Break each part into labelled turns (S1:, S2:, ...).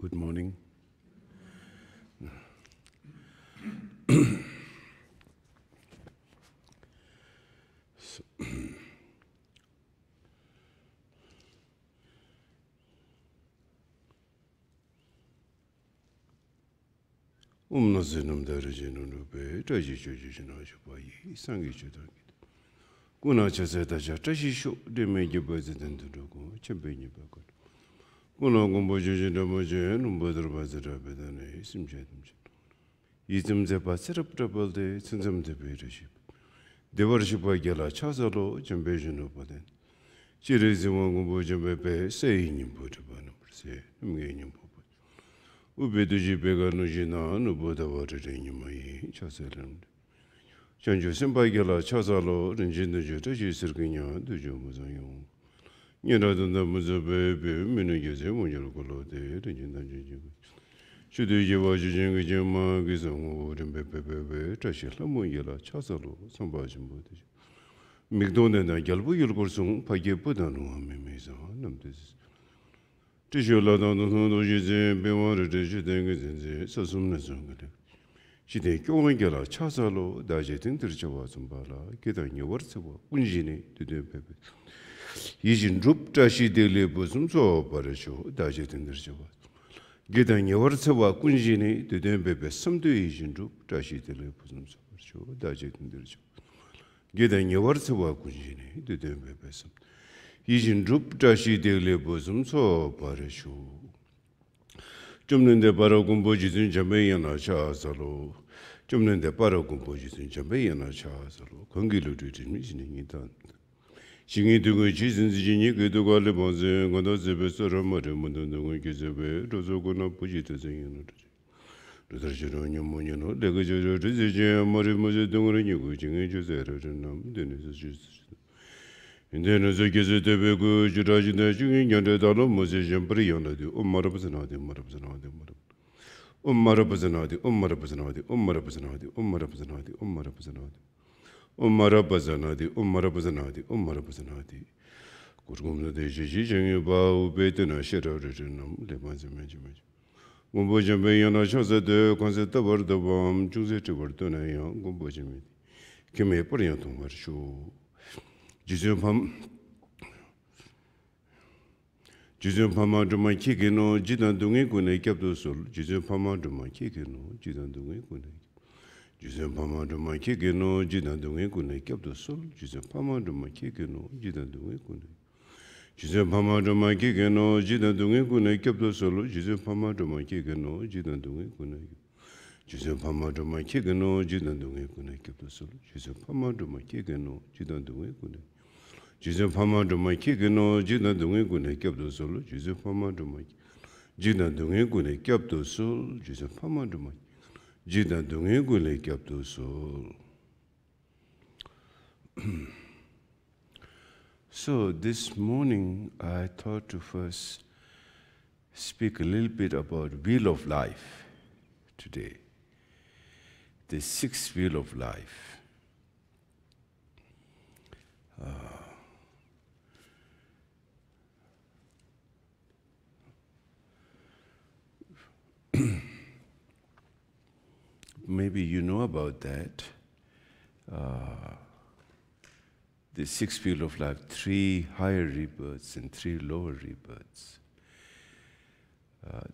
S1: Good morning. Umnazinum darajinunube, Chhoje Sangi Chudang. Kuna Chazetaja, Tashisho, the major president to go, Champany Bakot. Kuna Gumbojo Damoje, Numbodra Bazara Bedane, Simjet. Ism the Passerapable de Sinsam de Leadership. The worship by Gala Chazalo, Champion of Baden. She is the one Gumbojo Bepe, saying in Portugal, say, Mganium Popo. Ubeduji Bega Nujina, no Buddha water in Yumai, Chasalam. Chanjo Sempagala, Chazalo, and Jindu Taji Sirgina, the Jomazayon. Yena the Muzabe, Minugas, Munjolo, the Jindu. Should you watch Jingajama, Gizam, and Pepe, Tashila Muyala, Chazalo, some Bajam Buddha. McDonald and Galbu Yulgosum, Page Budano, Mimiza, Namtis. Tishola don't know she's a beware, she thinks so soon as she take Omegala, Chazalo, Dajetin Tirchavasambala, get on your words of Unjini to the Pepe. Yijin Drup Tashi de Bosom so Parasho, Dajetin Tirchavas. Get on your words of Unjini to the Pepe, some to Yijin Drup Tashi de Bosom so Dajetin Tirchavas. Get on your words of Unjini to the Pepe. Yijin Drup Tashi de Bosom so Parasho. Jumnende Paragumboji in Jamayana Chazalo. Jumnende Paragumboji in Jamayana Chazalo. Congilu to mission in Itan. Singing to go cheese in the Gini to go to Bonze, Godoze Besora Maramundo Gizabe, Rosogona Pujita singing. The Trageronia Monino, the Gajo, the Marimuza Dungu, Jose, and Dennis just. And then as a gazette of a good Jurajin, and the Dalo Moses and Briana, Umarabazanadi, Marabazanadi, Umarabazanadi, Umarabazanadi, Umarabazanadi, Umarabazanadi, Umarabazanadi, Umarabazanadi, Umarabazanadi, Umarabazanadi. Kurgum de Jijing about Betana Sherarinum, the Manzimajimaj. Gumbojambayana Shasa de Concetta Word of Jose Tivertona, Gumbojami. Kime Poriantum Marshu. Jizum Pama to my kikino, Jidan Dungikune kept the soul, Jizum Pama to my kikino, Jidan Dungikune. Jizum Pama to my kikino, Jidan Dungikune kept the soul, Jizum Pama to my kikino, Jidan Dungikune. Jizum Pama to my kikino, Jidan Dungikune kept the soul, Jizum Pama to my kikino, Jidan Dungikune. Jizum Pama to my kikino, Jidan Dungikune kept the soul, Jizum Pama to my kikino, Jidan Dungikune. Jesus Pama to my kikino, Jina Dungikune kept the soul, Jesus Pama to my Jina Dungikune kept the soul, Jesus Pama to my Jina Dungikune kept the soul. So this morning I thought to first speak a little bit about wheel of life today. The sixth wheel of life. Maybe you know about that. The sixth wheel of life, 3 higher rebirths and 3 lower rebirths.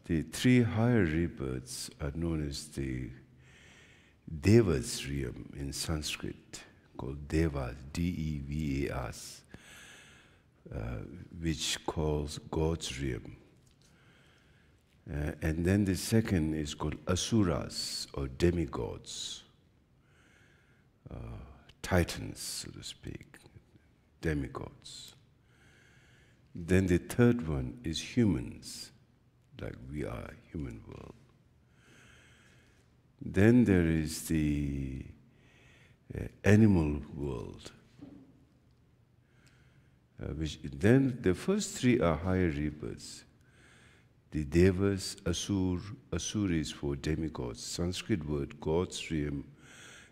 S1: The 3 higher rebirths are known as the Devas realm in Sanskrit, called Devas, D-E-V-A-S, which calls God's realm. And then the second is called Asuras, or demigods, titans, so to speak, demigods. Then the third one is humans, like we are, human world. Then there is the animal world, which then the first 3 are higher rebirths. The Devas, Asur is for demigods. Sanskrit word, God's realm,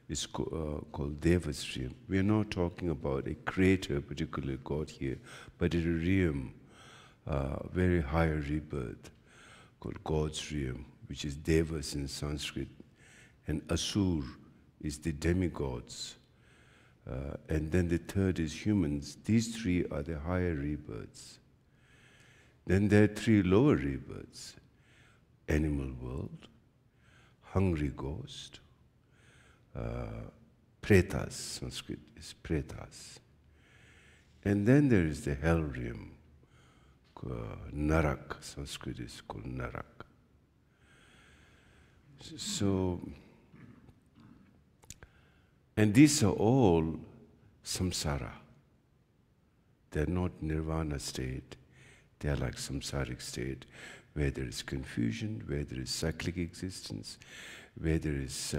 S1: is called Devas realm. We are not talking about a creator, particular God here, but a realm, very higher rebirth, called God's realm, which is Devas in Sanskrit, and Asur is the demigods. And then the third is humans. These three are the higher rebirths. Then there are three lower rebirths: animal world, hungry ghost, pretas, Sanskrit is pretas. And then there is the hell realm, narak, Sanskrit is called narak. So, and these are all samsara. They're not nirvana state. They're like samsaric state, where there is confusion, where there is cyclic existence, where there is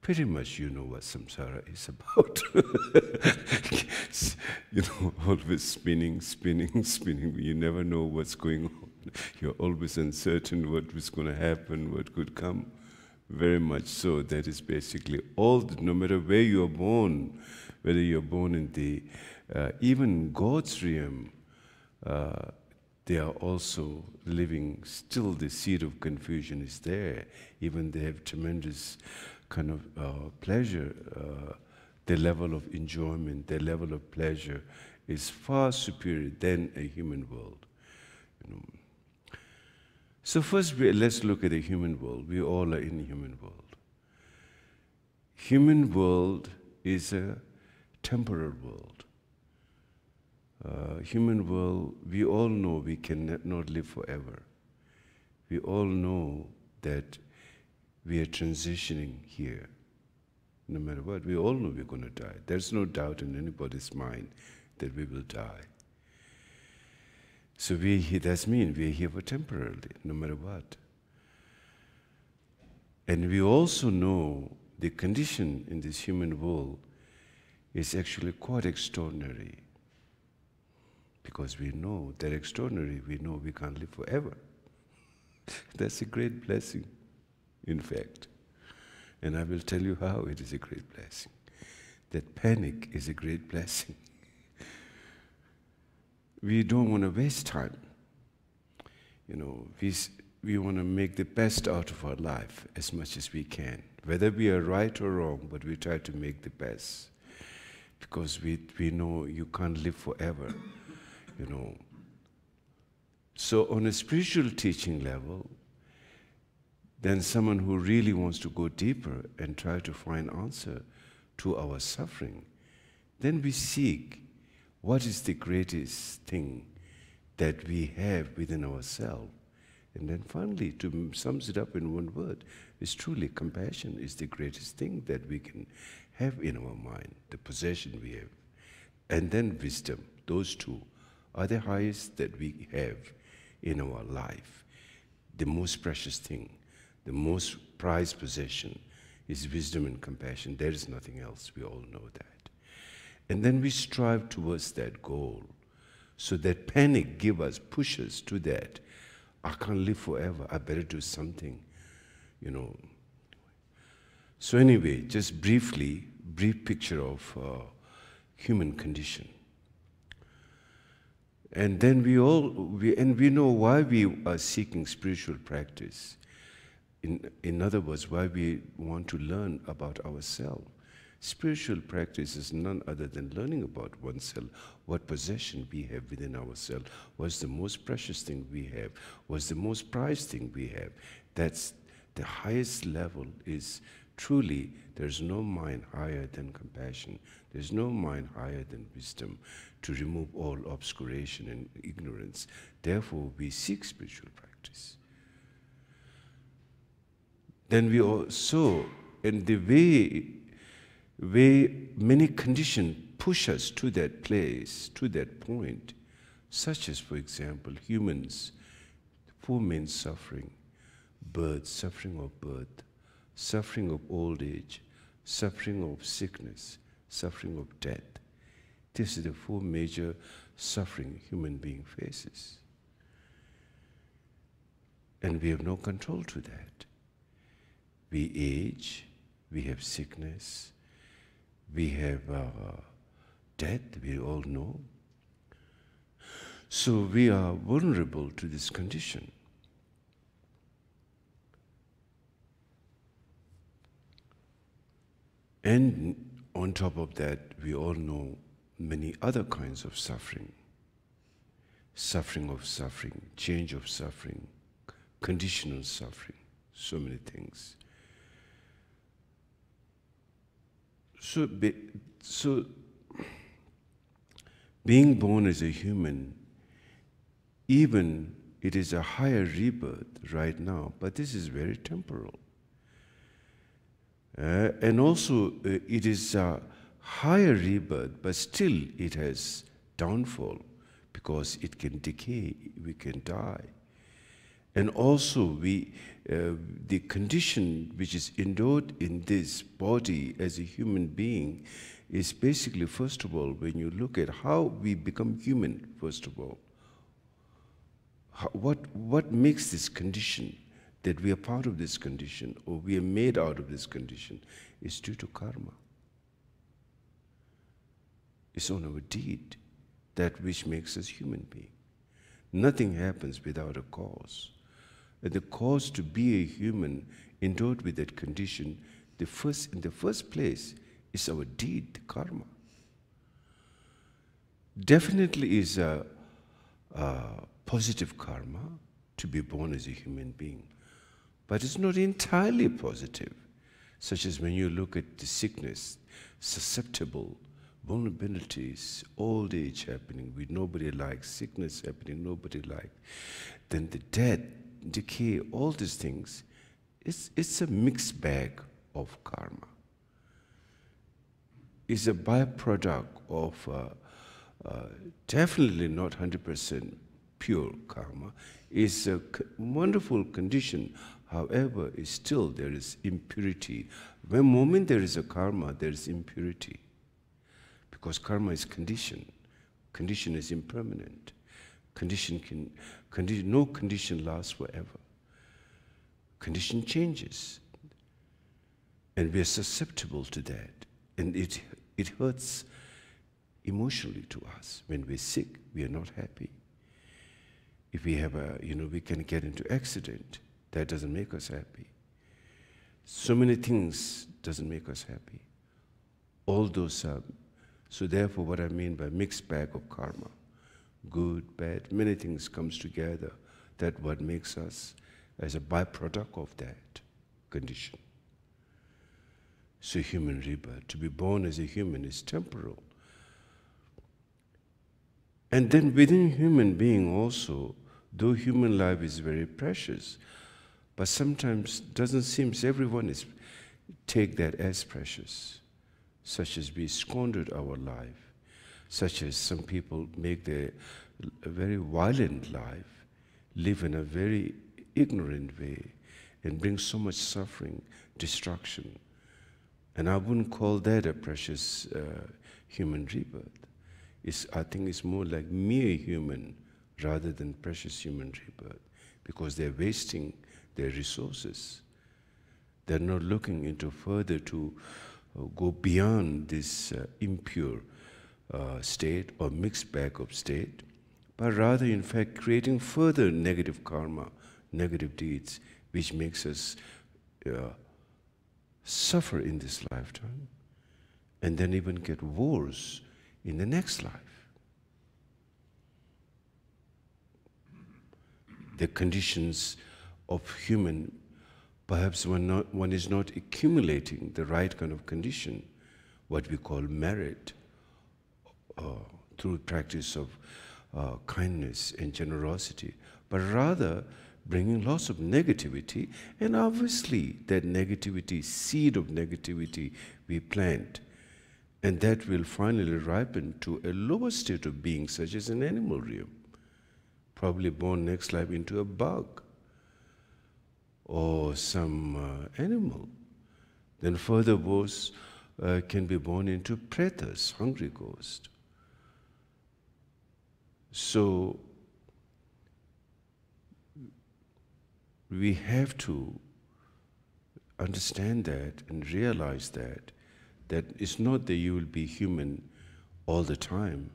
S1: pretty much you know what samsara is about. Always spinning, spinning, spinning. You never know what's going on. You're always uncertain what is going to happen, what could come. Very much so. That is basically no matter where you are born, whether you're born in the, even God's realm, they are also living, still the seed of confusion is there. Even they have tremendous kind of pleasure. Their level of enjoyment, their level of pleasure is far superior than a human world. So first, let's look at the human world. We all are in the human world. Human world is a temporal world. Human world, we all know we cannot live forever. We all know that we are transitioning here. No matter what, we all know we're going to die. There's no doubt in anybody's mind that we will die. So that means we're here for temporarily, no matter what. And we also know the condition in this human world is actually quite extraordinary. Because we know that extraordinary, we know we can't live forever. That's a great blessing, in fact. And I will tell you how it is a great blessing. That panic is a great blessing. We don't want to waste time. We want to make the best out of our life as much as we can. Whether we are right or wrong, but we try to make the best. Because we know you can't live forever. So on a spiritual teaching level, then someone who really wants to go deeper and try to find answer to our suffering, then we seek what is the greatest thing that we have within ourselves. And then finally, to sum it up in one word, is truly compassion is the greatest thing that we can have in our mind, the possession we have. And then wisdom, those two are the highest that we have in our life. The most precious thing, the most prized possession is wisdom and compassion. There is nothing else. We all know that. And then we strive towards that goal. So that panic push us to that. I can't live forever. I better do something, So anyway, just brief picture of human condition. And then we know why we are seeking spiritual practice. In other words, why we want to learn about ourselves. Spiritual practice is none other than learning about oneself, what possession we have within ourselves, what's the most precious thing we have, what's the most prized thing we have. That's the highest level is truly, there's no mind higher than compassion. There's no mind higher than wisdom to remove all obscuration and ignorance. Therefore, we seek spiritual practice. Then we also, in the way many conditions push us to that place, to that point, such as, for example, humans, four main suffering: birth, suffering of birth, suffering of old age, suffering of sickness, suffering of death. These are the four major suffering human being faces. And we have no control to that. We age, we have sickness, we have death, we all know. So we are vulnerable to this condition. And on top of that, we all know many other kinds of suffering. Suffering of suffering, change of suffering, conditional suffering, so many things. So being born as a human, even it is a higher rebirth right now, but this is very temporal. And also it is a higher rebirth, but still it has downfall, because it can decay, we can die. And also the condition which is endowed in this body as a human being is basically, first of all, when you look at how we become human, first of all, what makes this condition, that we are part of this condition, or we are made out of this condition, is due to karma. It's on our deed, that which makes us human being. Nothing happens without a cause. And the cause to be a human endowed with that condition, in the first place, is our deed, karma. Definitely is a positive karma to be born as a human being. But it's not entirely positive, such as when you look at the sickness, susceptible, vulnerabilities, old age happening, with nobody likes, sickness happening, nobody likes, then the death, decay, all these things, it's a mixed bag of karma. It's a byproduct of definitely not 100% pure karma. It's a wonderful condition. However, still there is impurity. The moment there is a karma, there is impurity. Because karma is condition. Condition is impermanent. No condition lasts forever. Condition changes. And we are susceptible to that. And it hurts emotionally to us. When we're sick, we are not happy. If we have we can get into accident, that doesn't make us happy. So many things doesn't make us happy. All those are, so therefore what I mean by mixed bag of karma, good, bad, many things comes together, that what makes us as a byproduct of that condition. So human rebirth, to be born as a human is temporal. And then within human being also, though human life is very precious, but sometimes doesn't seem everyone take that as precious, such as we squandered our life, such as some people make a very violent life, live in a very ignorant way, and bring so much suffering, destruction. And I wouldn't call that a precious human rebirth. I think it's more like mere human rather than precious human rebirth, because they're wasting their resources. They're not looking into further to go beyond this impure state or mixed bag of state, but rather in fact creating further negative karma, negative deeds, which makes us suffer in this lifetime, and then even get worse in the next life. The conditions of human, perhaps one is not accumulating the right kind of condition, what we call merit, through practice of kindness and generosity, but rather bringing lots of negativity, and obviously that negativity, seed of negativity we plant, and that will finally ripen to a lower state of being, such as an animal realm, probably born next life into a bug or some animal. Then further worse can be born into pretas, hungry ghost. So we have to understand that and realize that it's not that you will be human all the time.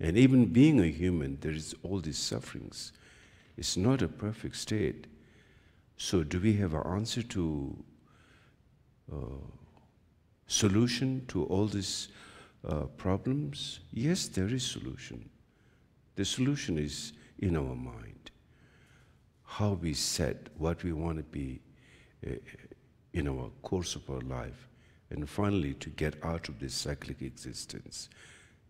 S1: And even being a human, there is all these sufferings. It's not a perfect state. So do we have an answer to solution to all these problems? Yes, there is solution. The solution is in our mind. How we set what we want to be in our course of our life, and finally to get out of this cyclic existence.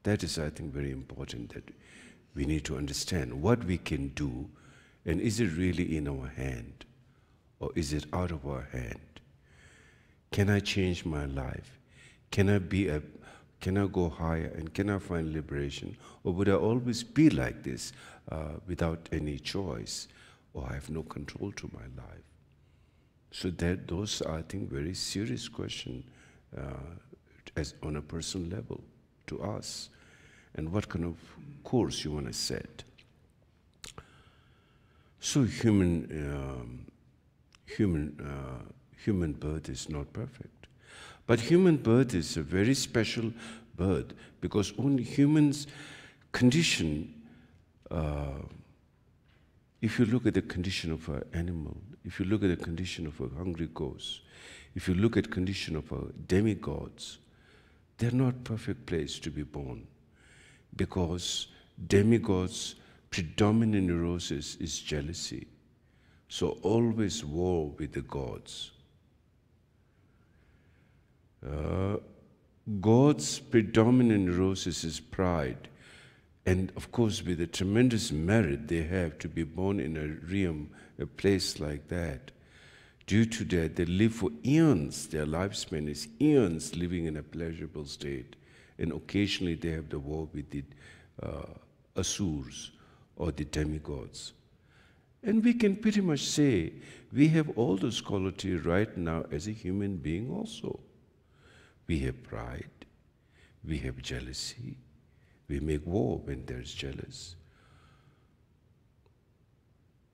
S1: That is, I think, very important, that we need to understand what we can do, and is it really in our hand, or is it out of our hand? Can I change my life? Can I go higher, and can I find liberation? Or would I always be like this without any choice, or I have no control to my life? So those are, I think, very serious questions as on a personal level to us, and what kind of course you want to set. So human birth is not perfect, but human birth is a very special birth, because only humans condition. If you look at the condition of an animal, if you look at the condition of a hungry ghost, if you look at the condition of demigods, they're not perfect place to be born, because demigods' predominant neurosis is jealousy. So always war with the gods. God's predominant neurosis is pride. And of course, with the tremendous merit they have to be born in a realm, a place like that, due to that, they live for eons. Their lifespan is eons living in a pleasurable state. And occasionally they have the war with the asurs, or the demigods. And we can pretty much say we have all those qualities right now as a human being also. We have pride, we have jealousy, we make war when there's jealous,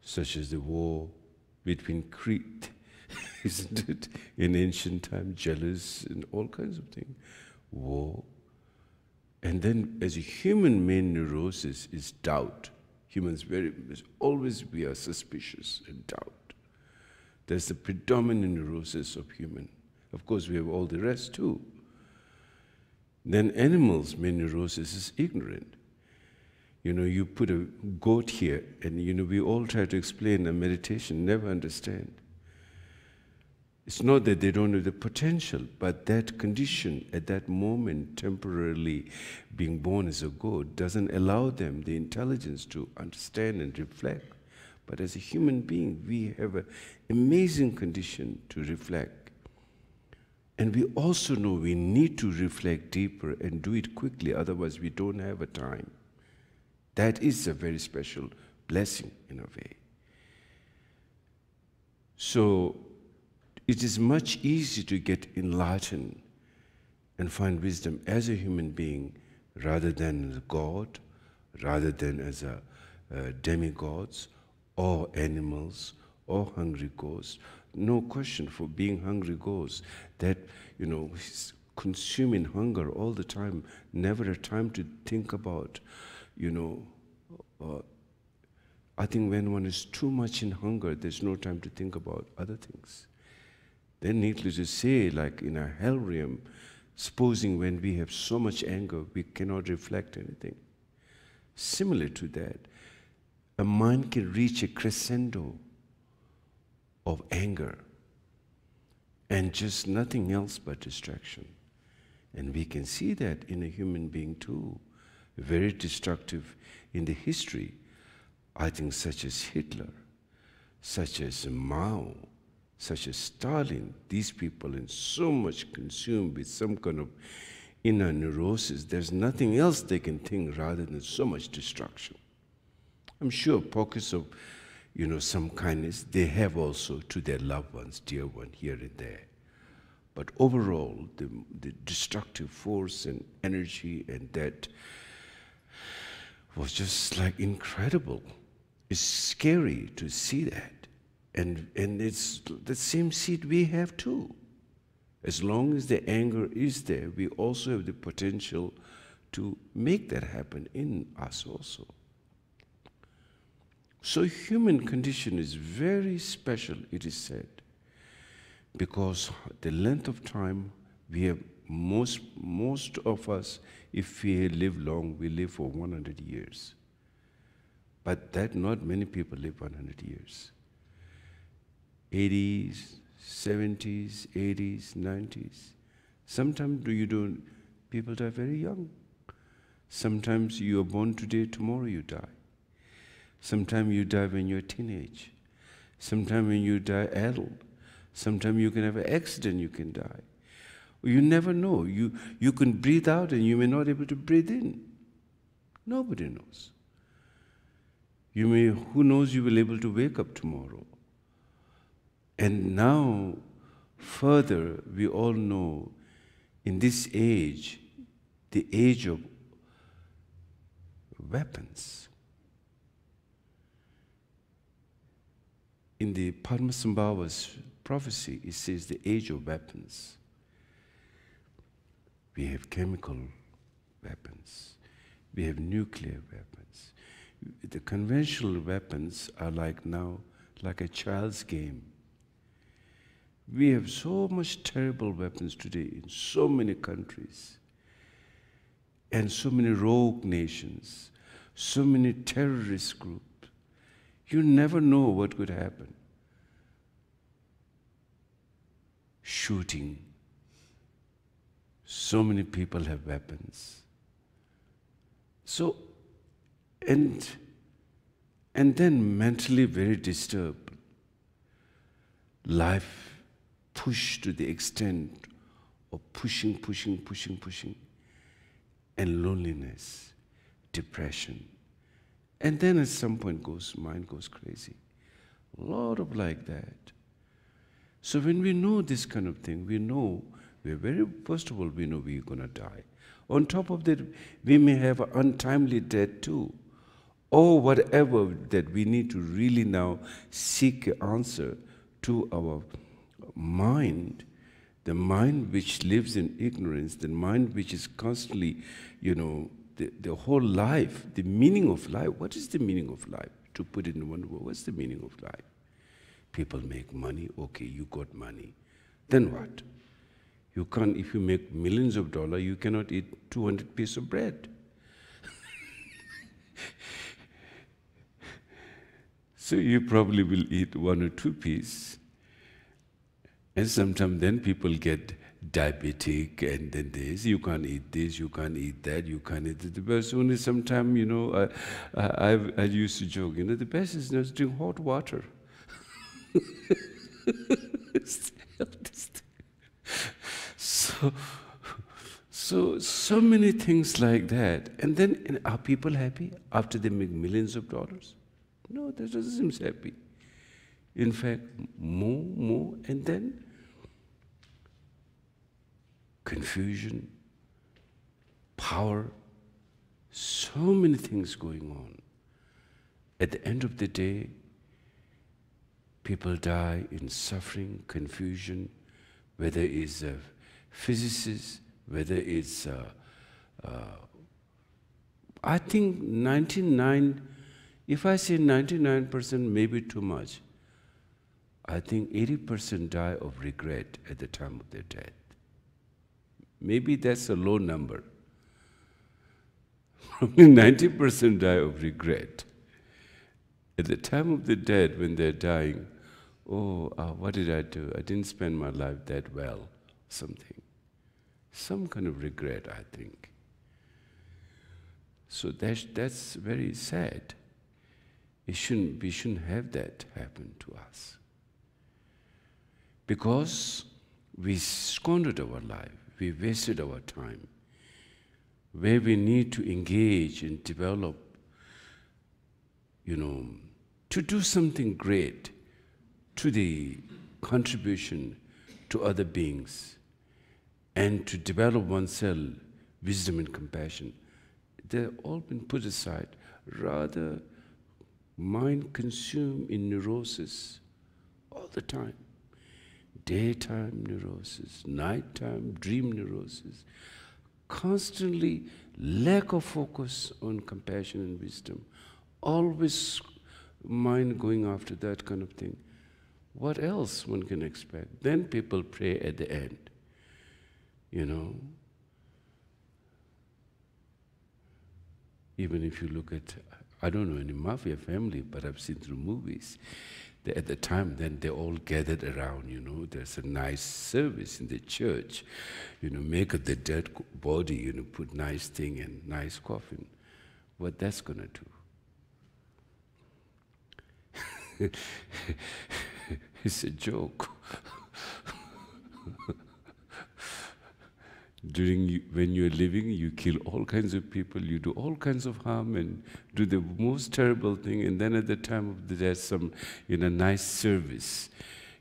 S1: such as the war between Crete, isn't it? In ancient times, jealous and all kinds of things, war. And then as a human main neurosis is doubt. Humans always we are suspicious and doubt. That's the predominant neurosis of human. Of course, we have all the rest too. Then animals' main neurosis is ignorant. You put a goat here, and we all try to explain a meditation, never understand. It's not that they don't have the potential, but that condition at that moment, temporarily being born as a goat, doesn't allow them the intelligence to understand and reflect. But as a human being, we have an amazing condition to reflect. And we also know we need to reflect deeper and do it quickly, otherwise we don't have a time. That is a very special blessing in a way. So it is much easier to get enlightened and find wisdom as a human being rather than as a god, rather than as a demigods or animals or hungry ghosts. No question, for being hungry ghosts, that, consuming hunger all the time, never a time to think about, I think when one is too much in hunger, there's no time to think about other things. Then needless to say, like in a hell realm, supposing when we have so much anger, we cannot reflect anything. Similar to that, a mind can reach a crescendo of anger and just nothing else but distraction. And we can see that in a human being too, very destructive in the history, I think, such as Hitler, such as Mao, such as Stalin. These people are so much consumed with some kind of inner neurosis, there's nothing else they can think rather than so much destruction. I'm sure pockets of some kindness they have also to their loved ones, dear one, here and there. But overall, the destructive force and energy and that was just like incredible. It's scary to see that. And it's the same seed we have too. As long as the anger is there, we also have the potential to make that happen in us also. So human condition is very special, it is said, because the length of time we have most of us, if we live long, we live for 100 years. But that not many people live 100 years. 80s, 70s, 80s, 90s. Sometimes people die very young. Sometimes you are born today, tomorrow you die. Sometimes you die when you're a teenage. Sometimes when you die adult. Sometimes you can have an accident, you can die. You never know. You can breathe out and you may not be able to breathe in. Nobody knows. Who knows, you will be able to wake up tomorrow. And now, further, we all know, in this age, the age of weapons. In the Padmasambhava's prophecy, it says the age of weapons. We have chemical weapons. We have nuclear weapons. The conventional weapons are like a child's game. We have so much terrible weapons today in so many countries, and so many rogue nations, so many terrorist groups. You never know what could happen. Shooting. So many people have weapons. So, and then mentally very disturbed. Life pushed to the extent of pushing, and loneliness, depression. And then at some point mind goes crazy. A lot of like that. So when we know this kind of thing, we know first of all, we know we're going to die. On top of that, we may have an untimely death too. Or whatever that we need to really now seek an answer to our mind, the mind which lives in ignorance, the mind which is constantly, the whole life, the meaning of life. What is the meaning of life? To put it in one word, what's the meaning of life? People make money, okay, you got money. Then what? You can't, if you make millions of dollars, you cannot eat 200 pieces of bread. So you probably will eat 1 or 2 pieces. And sometimes then people get diabetic, and then you can't eat this, you can't eat that, you can't eat the best. Only sometimes, I used to joke, the best is just drink hot water. So many things like that. And then are people happy after they make millions of dollars? No, that doesn't seem happy. In fact, more, and then confusion, power, so many things going on. At the end of the day, people die in suffering, confusion, whether it's a physicist, whether it's I think 99, if I say 99%, maybe too much. I think 80% die of regret at the time of their death. Maybe that's a low number. Probably 90% die of regret. At the time of the dead, when they're dying, what did I do? I didn't spend my life that well, something. Some kind of regret, I think. So that's very sad. We shouldn't have that happen to us. Because we squandered our life, we wasted our time, where we need to engage and develop, to do something great, to the contribution to other beings, and to develop oneself, wisdom and compassion. They've all been put aside, rather mind consumed in neurosis all the time. Daytime neurosis, nighttime dream neurosis, constantly lack of focus on compassion and wisdom, always mind going after that kind of thing. What else one can expect? Then people pray at the end. you know. Even if you look at, I don't know any mafia family, but I've seen through movies. At the time, then they all gathered around, you know. There's a nice service in the church, you know, make of the dead body, you know, put nice thing and nice coffin. What that's gonna do? It's a joke. When you're living, you kill all kinds of people, you do all kinds of harm and do the most terrible thing, and then at the time of the death, some, you know, nice service,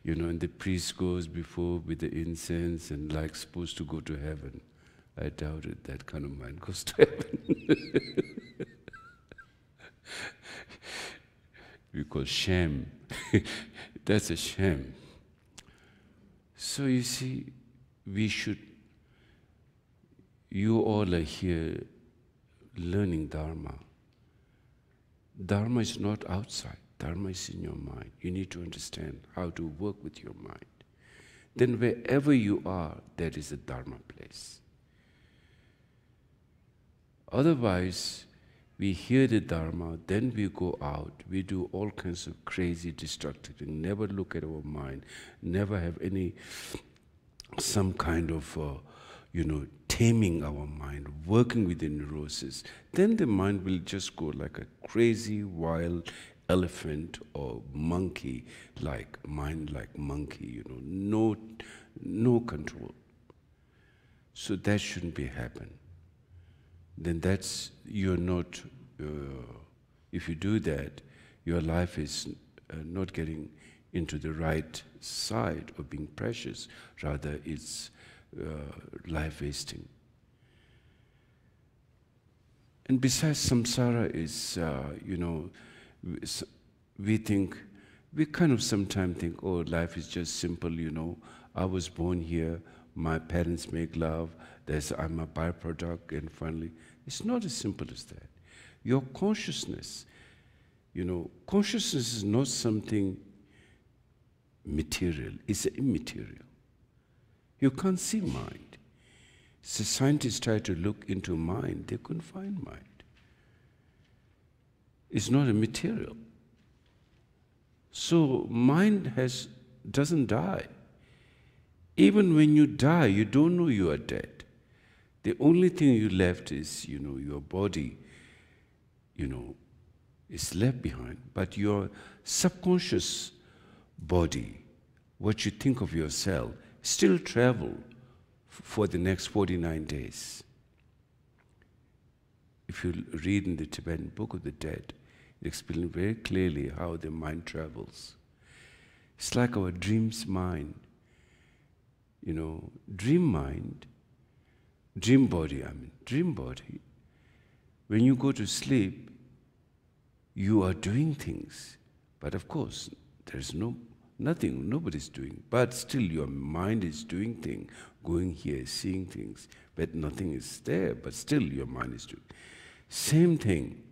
S1: you know, and the priest goes before with the incense and like supposed to go to heaven. I doubt it, that kind of mind goes to heaven. Because shame, that's a shame. So you see, you all are here learning Dharma. Dharma is not outside. Dharma is in your mind. You need to understand how to work with your mind. Then wherever you are, that is a Dharma place. Otherwise, we hear the Dharma, then we go out, we do all kinds of crazy, destructive things, never look at our mind, never have some kind of you know, taming our mind, working with the neurosis, then the mind will just go like a crazy, wild elephant or monkey, like monkey, you know, no control. So that shouldn't be happen. Then you're not, if you do that, your life is not getting into the right side of being precious, rather it's life wasting. And besides, samsara is, you know, we kind of sometimes think, oh, life is just simple, you know. I was born here, my parents make love, I'm a byproduct, and finally, it's not as simple as that. Your consciousness, you know, consciousness is not something material, it's immaterial. You can't see mind. So scientists try to look into mind, they couldn't find mind. It's not a material. So mind doesn't die. Even when you die, you don't know you are dead. The only thing you left is, you know, your body, you know, is left behind. But your subconscious body, what you think of yourself, still travel for the next 49 days. If you read in the Tibetan Book of the Dead, it explains very clearly how the mind travels. It's like our dream's mind. You know, dream body, when you go to sleep, you are doing things. But of course, there's nothing, nobody's doing. But still your mind is doing things, going here, seeing things. But nothing is there, but still your mind is doing. Same thing.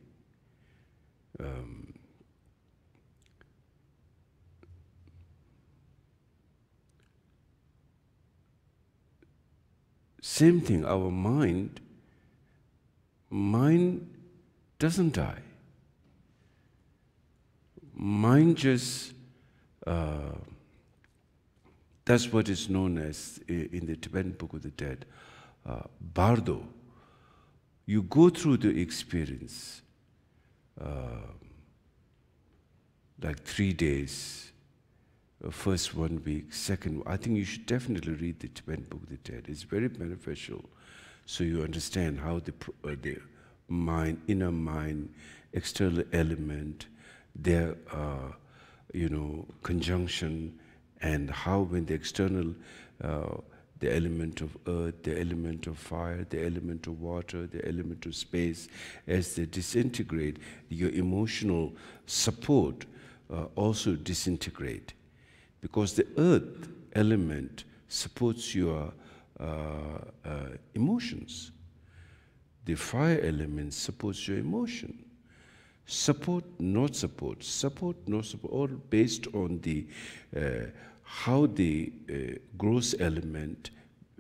S1: Same thing, our mind doesn't die. Mind just, that's what is known as, in the Tibetan Book of the Dead, bardo. You go through the experience, like 3 days, first 1 week, second, I think you should definitely read the Tibetan Book of the Dead. It's very beneficial, so you understand how the mind, inner mind, external element, their, you know, conjunction, and how when the external, the element of earth, the element of fire, the element of water, the element of space, as they disintegrate, your emotional support also disintegrate. Because the earth element supports your emotions. The fire element supports your emotion. Support, not support. Support, not support. All based on the how the gross element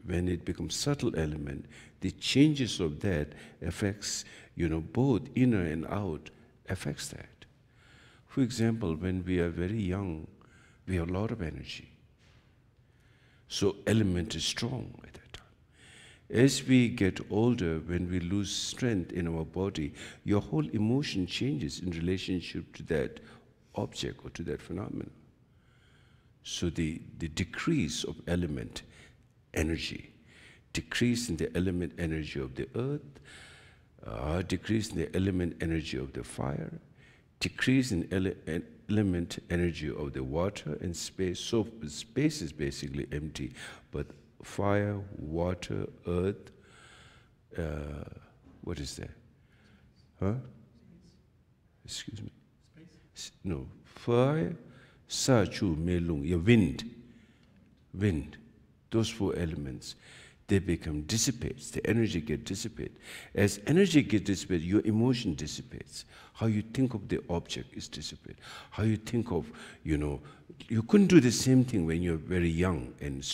S1: when it becomes subtle element, the changes of that affects, both inner and out, affects that. For example, when we are very young, we have a lot of energy. So element is strong at that time. As we get older, when we lose strength in our body, your whole emotion changes in relationship to that object or to that phenomenon. So the decrease of element energy, decrease in the element energy of the earth, decrease in the element energy of the fire, decrease in element energy of the water and space. So space is basically empty, but fire, water, earth, what is that? Huh? Excuse me? Space? No. Fire, sa, chu, me, lung, wind. Wind. Those four elements, they become dissipates. The energy gets dissipated. As energy gets dissipated, your emotion dissipates. How you think of the object is dissipated. How you think of, you couldn't do the same thing when you're very young and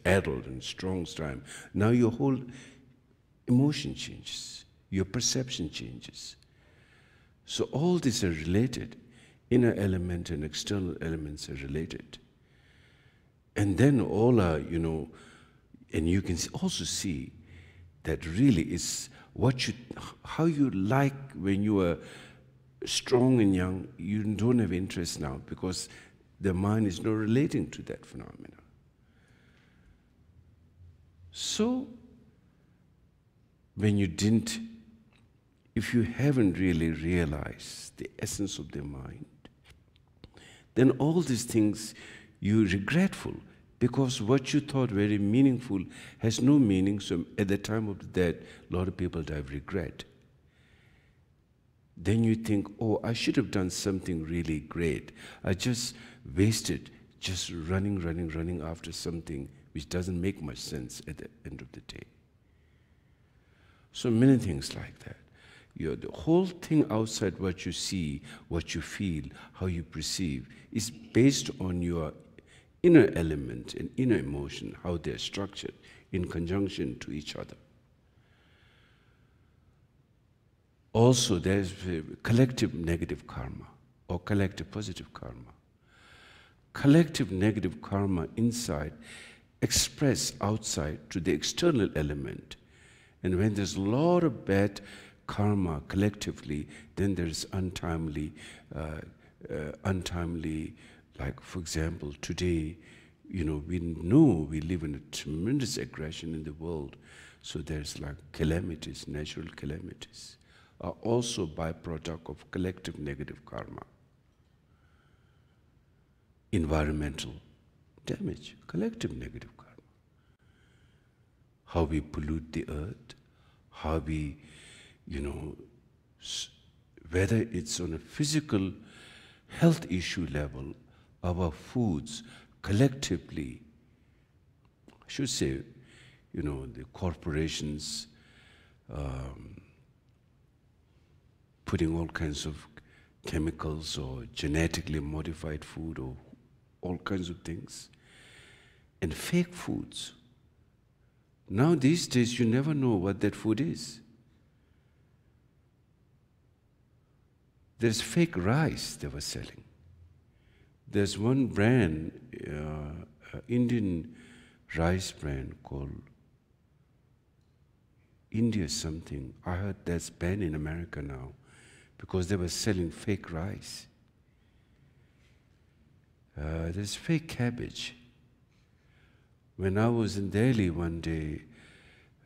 S1: adult and strong time. Now your whole emotion changes. Your perception changes. So all these are related. Inner element and external elements are related. And then all are, and you can also see that really is how you like when you are strong and young, you don't have interest now because the mind is not relating to that phenomena. So, if you haven't really realized the essence of the mind, then all these things you're regretful because what you thought very meaningful has no meaning. So at the time of the death, a lot of people die of regret. Then you think, oh, I should have done something really great. I just wasted just running after something which doesn't make much sense at the end of the day. So many things like that. The whole thing outside what you see, what you feel, how you perceive, is based on your inner element and inner emotion, how they're structured in conjunction to each other. Also, there's collective negative karma or collective positive karma. Collective negative karma inside express outside to the external element. And when there's a lot of bad karma collectively, then there's untimely, like for example, today, we know we live in a tremendous aggression in the world. So there's like calamities, natural calamities, are also byproduct of collective negative karma. Environmental damage, collective negative karma. How we pollute the earth, how we, whether it's on a physical health issue level, our foods collectively, I should say, the corporations putting all kinds of chemicals or genetically modified food or all kinds of things, and fake foods. Now these days you never know what that food is. There's fake rice they were selling. There's one brand, Indian rice brand called India something. I heard that's banned in America now because they were selling fake rice. There's fake cabbage. When I was in Delhi one day,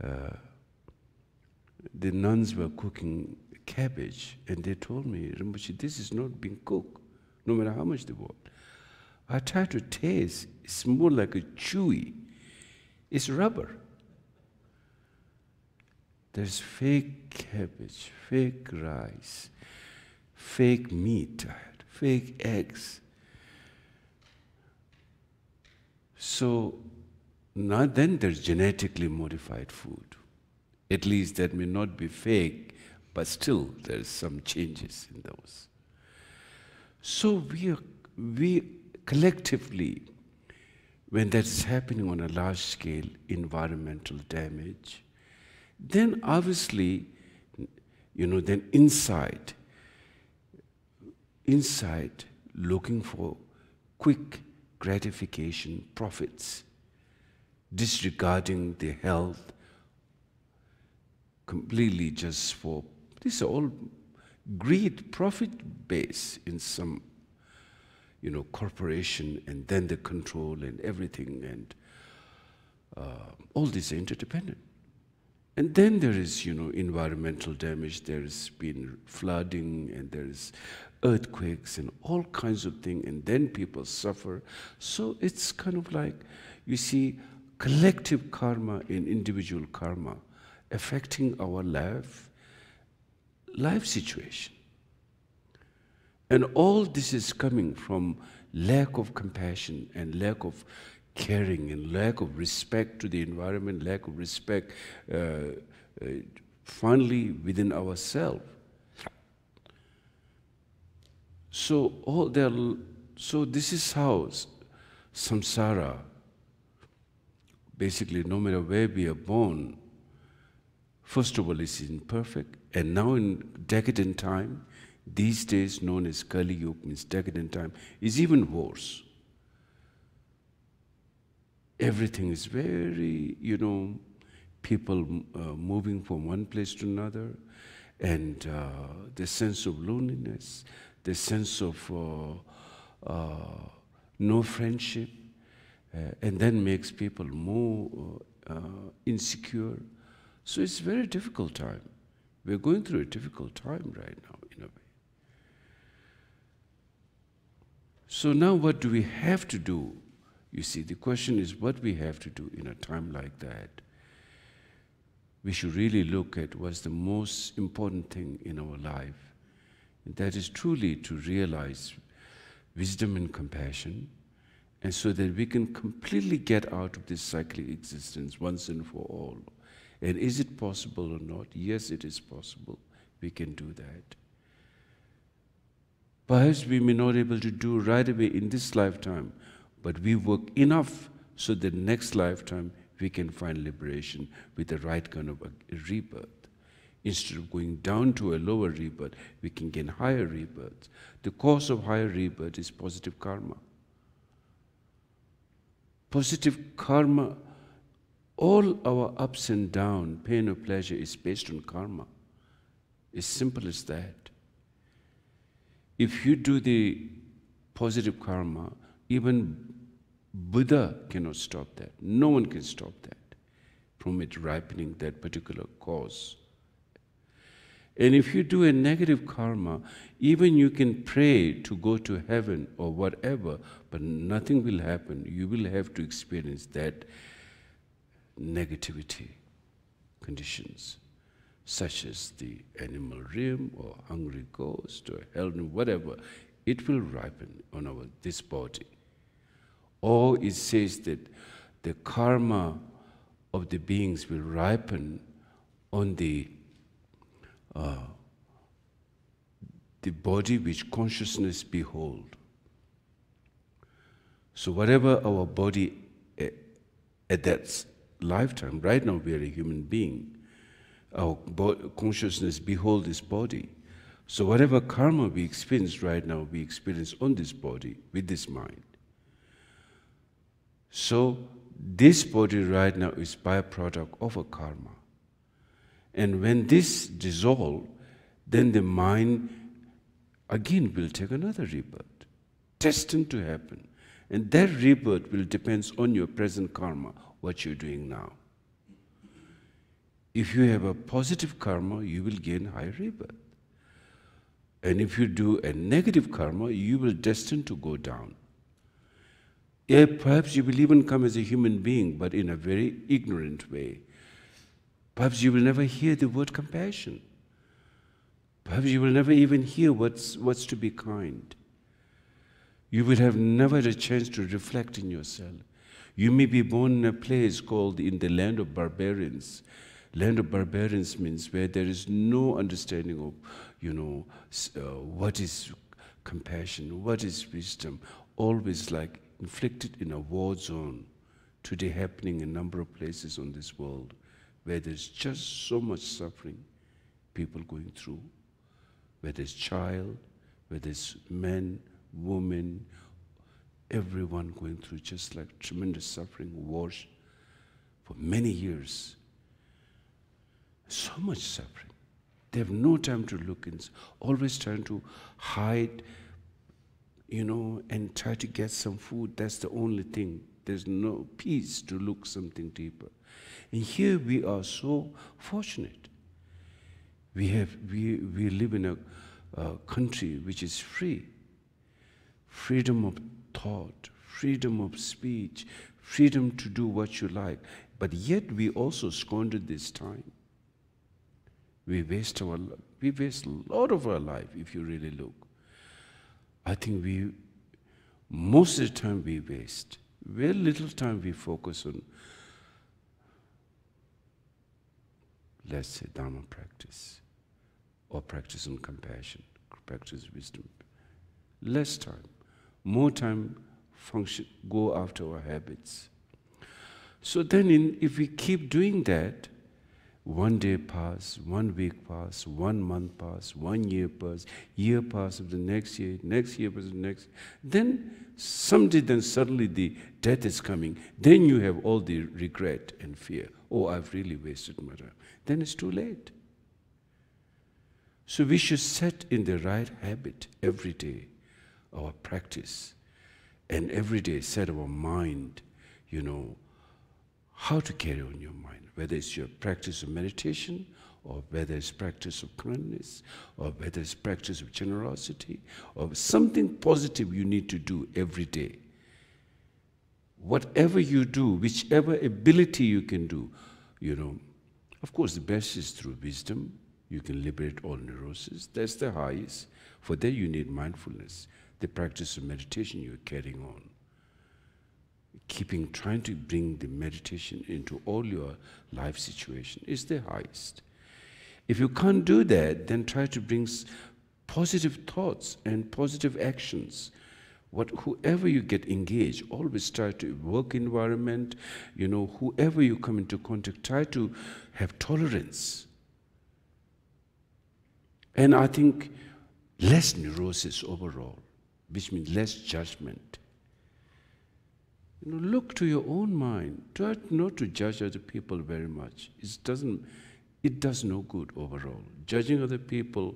S1: the nuns were cooking cabbage, and they told me, Rinpoche, this is not being cooked, no matter how much they want. I tried to taste, it's more like a chewy. It's rubber. There's fake cabbage, fake rice, fake meat, fake eggs. So now then there's genetically modified food. At least that may not be fake, but still there's some changes in those. So we collectively, when that's happening on a large scale, environmental damage, then obviously, then inside looking for quick gratification, profits, disregarding the health, completely just for, this is all greed, profit base in some, corporation, and then the control and everything, and all these are interdependent. And then there is, environmental damage, there's been flooding, and there's earthquakes and all kinds of things, and then people suffer. So it's kind of like, you see, collective karma and individual karma affecting our life situation. And all this is coming from lack of compassion and lack of caring and lack of respect to the environment, lack of respect finally within ourselves. So this is how samsara, basically no matter where we are born, first of all is imperfect, and now in decadent time, these days known as Kali Yuga, means decadent time, is even worse. Everything is very, people moving from one place to another, and the sense of loneliness, the sense of no friendship, and then makes people more insecure. So it's a very difficult time. We're going through a difficult time right now, in a way. So now what do we have to do? You see, the question is what we have to do in a time like that. We should really look at what's the most important thing in our life. And that is truly to realize wisdom and compassion, and so that we can completely get out of this cyclic existence once and for all. And is it possible or not? Yes, it is possible. We can do that. Perhaps we may not be able to do right away in this lifetime, but we work enough so that next lifetime we can find liberation with the right kind of a rebirth. Instead of going down to a lower rebirth, we can gain higher rebirth. The cause of higher rebirth is positive karma. Positive karma, all our ups and downs, pain or pleasure, is based on karma. It's simple as that. If you do the positive karma, even Buddha cannot stop that. No one can stop that from it ripening that particular cause. And if you do a negative karma, even you can pray to go to heaven or whatever, but nothing will happen. You will have to experience that negativity conditions, such as the animal realm or hungry ghost or hell, whatever. It will ripen on this body. Or it says that the karma of the beings will ripen on the body which consciousness behold. So whatever our body at that lifetime, right now we are a human being, our consciousness behold this body. So whatever karma we experience right now, we experience on this body with this mind. So this body right now is byproduct of a karma. And when this dissolves, then the mind again will take another rebirth, destined to happen. And that rebirth will depend on your present karma, what you're doing now. If you have a positive karma, you will gain higher rebirth. And if you do a negative karma, you will destined to go down. Yeah, perhaps you will even come as a human being, but in a very ignorant way. Perhaps you will never hear the word compassion. Perhaps you will never even hear what's to be kind. You will have never had a chance to reflect in yourself. You may be born in a place called in the land of barbarians. Land of barbarians means where there is no understanding of, what is compassion, what is wisdom. Always like inflicted in a war zone, today happening in a number of places on this world, where there's just so much suffering, people going through, where there's child, where there's men, women, everyone going through just like tremendous suffering, wars for many years. So much suffering. They have no time to look in, always trying to hide, and try to get some food. That's the only thing. There's no peace to look something deeper. And here we are so fortunate. We live in a country which is free. Freedom of thought, freedom of speech, freedom to do what you like. But yet we also squander this time. We waste a lot of our life if you really look. I think most of the time we waste. Very little time we focus on, let's say, Dharma practice, or practice on compassion, practice wisdom. Less time. More time go after our habits. So then if we keep doing that, one day pass, 1 week pass, 1 month pass, 1 year pass, year pass of the next year pass of the next, then suddenly the death is coming. Then you have all the regret and fear. Oh, I've really wasted my time. Then it's too late. So we should set in the right habit every day, our practice, and every day set our mind, how to carry on your mind, whether it's your practice of meditation, or whether it's practice of kindness, or whether it's practice of generosity, or something positive you need to do every day. Whatever you do, whichever ability you can do, of course the best is through wisdom. You can liberate all neurosis. That's the highest. For that you need mindfulness. The practice of meditation you're carrying on. Trying to bring the meditation into all your life situation is the highest. If you can't do that, then try to bring positive thoughts and positive actions. Whoever you get engaged, always try to work environment, whoever you come into contact, try to have tolerance. And I think less neurosis overall, which means less judgment. Look to your own mind. Try not to judge other people very much. It does no good overall. Judging other people,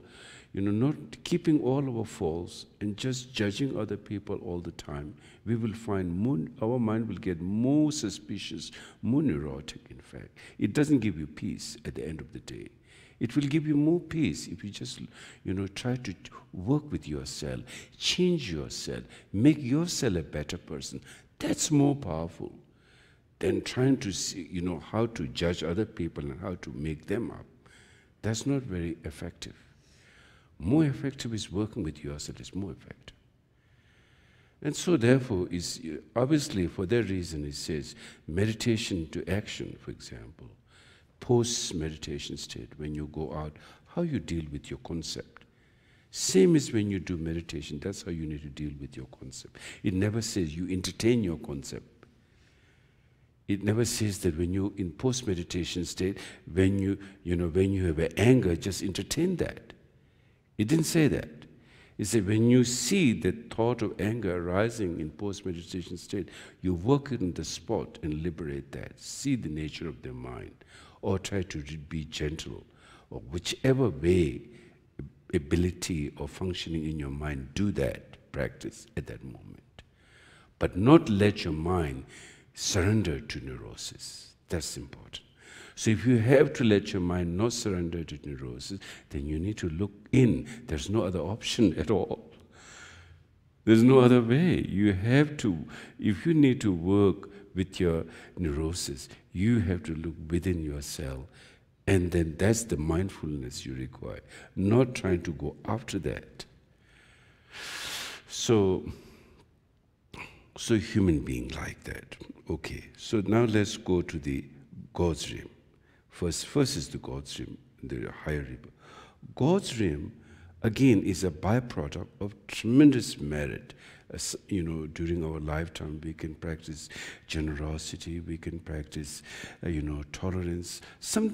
S1: not keeping all our faults and just judging other people all the time, we will find our mind will get more suspicious, more neurotic, in fact. It doesn't give you peace at the end of the day. It will give you more peace if you just, try to work with yourself, change yourself, make yourself a better person. That's more powerful than trying to see, how to judge other people and how to make them up. That's not very effective. More effective is working with yourself. It's more effective. And so therefore, obviously for that reason it says meditation to action, for example, post-meditation state, when you go out, how you deal with your concept. Same as when you do meditation, that's how you need to deal with your concept. It never says you entertain your concept. It never says that when you're in post-meditation state, when you have an anger, just entertain that. It didn't say that. It said when you see the thought of anger arising in post-meditation state, you work it on the spot and liberate that. See the nature of the mind, or try to be gentle, or whichever way, ability or functioning in your mind, do that practice at that moment. But not let your mind surrender to neurosis. That's important. So if you have to let your mind not surrender to neurosis, then you need to look in. There's no other option at all. There's no other way. You have to, if you need to work with your neurosis, you have to look within yourself. And then that's the mindfulness you require, not trying to go after that. So human being like that. Okay, so now let's go to the God's realm. First is the God's realm, the higher realm. God's realm, again, is a byproduct of tremendous merit, during our lifetime, we can practice generosity, we can practice, tolerance. Some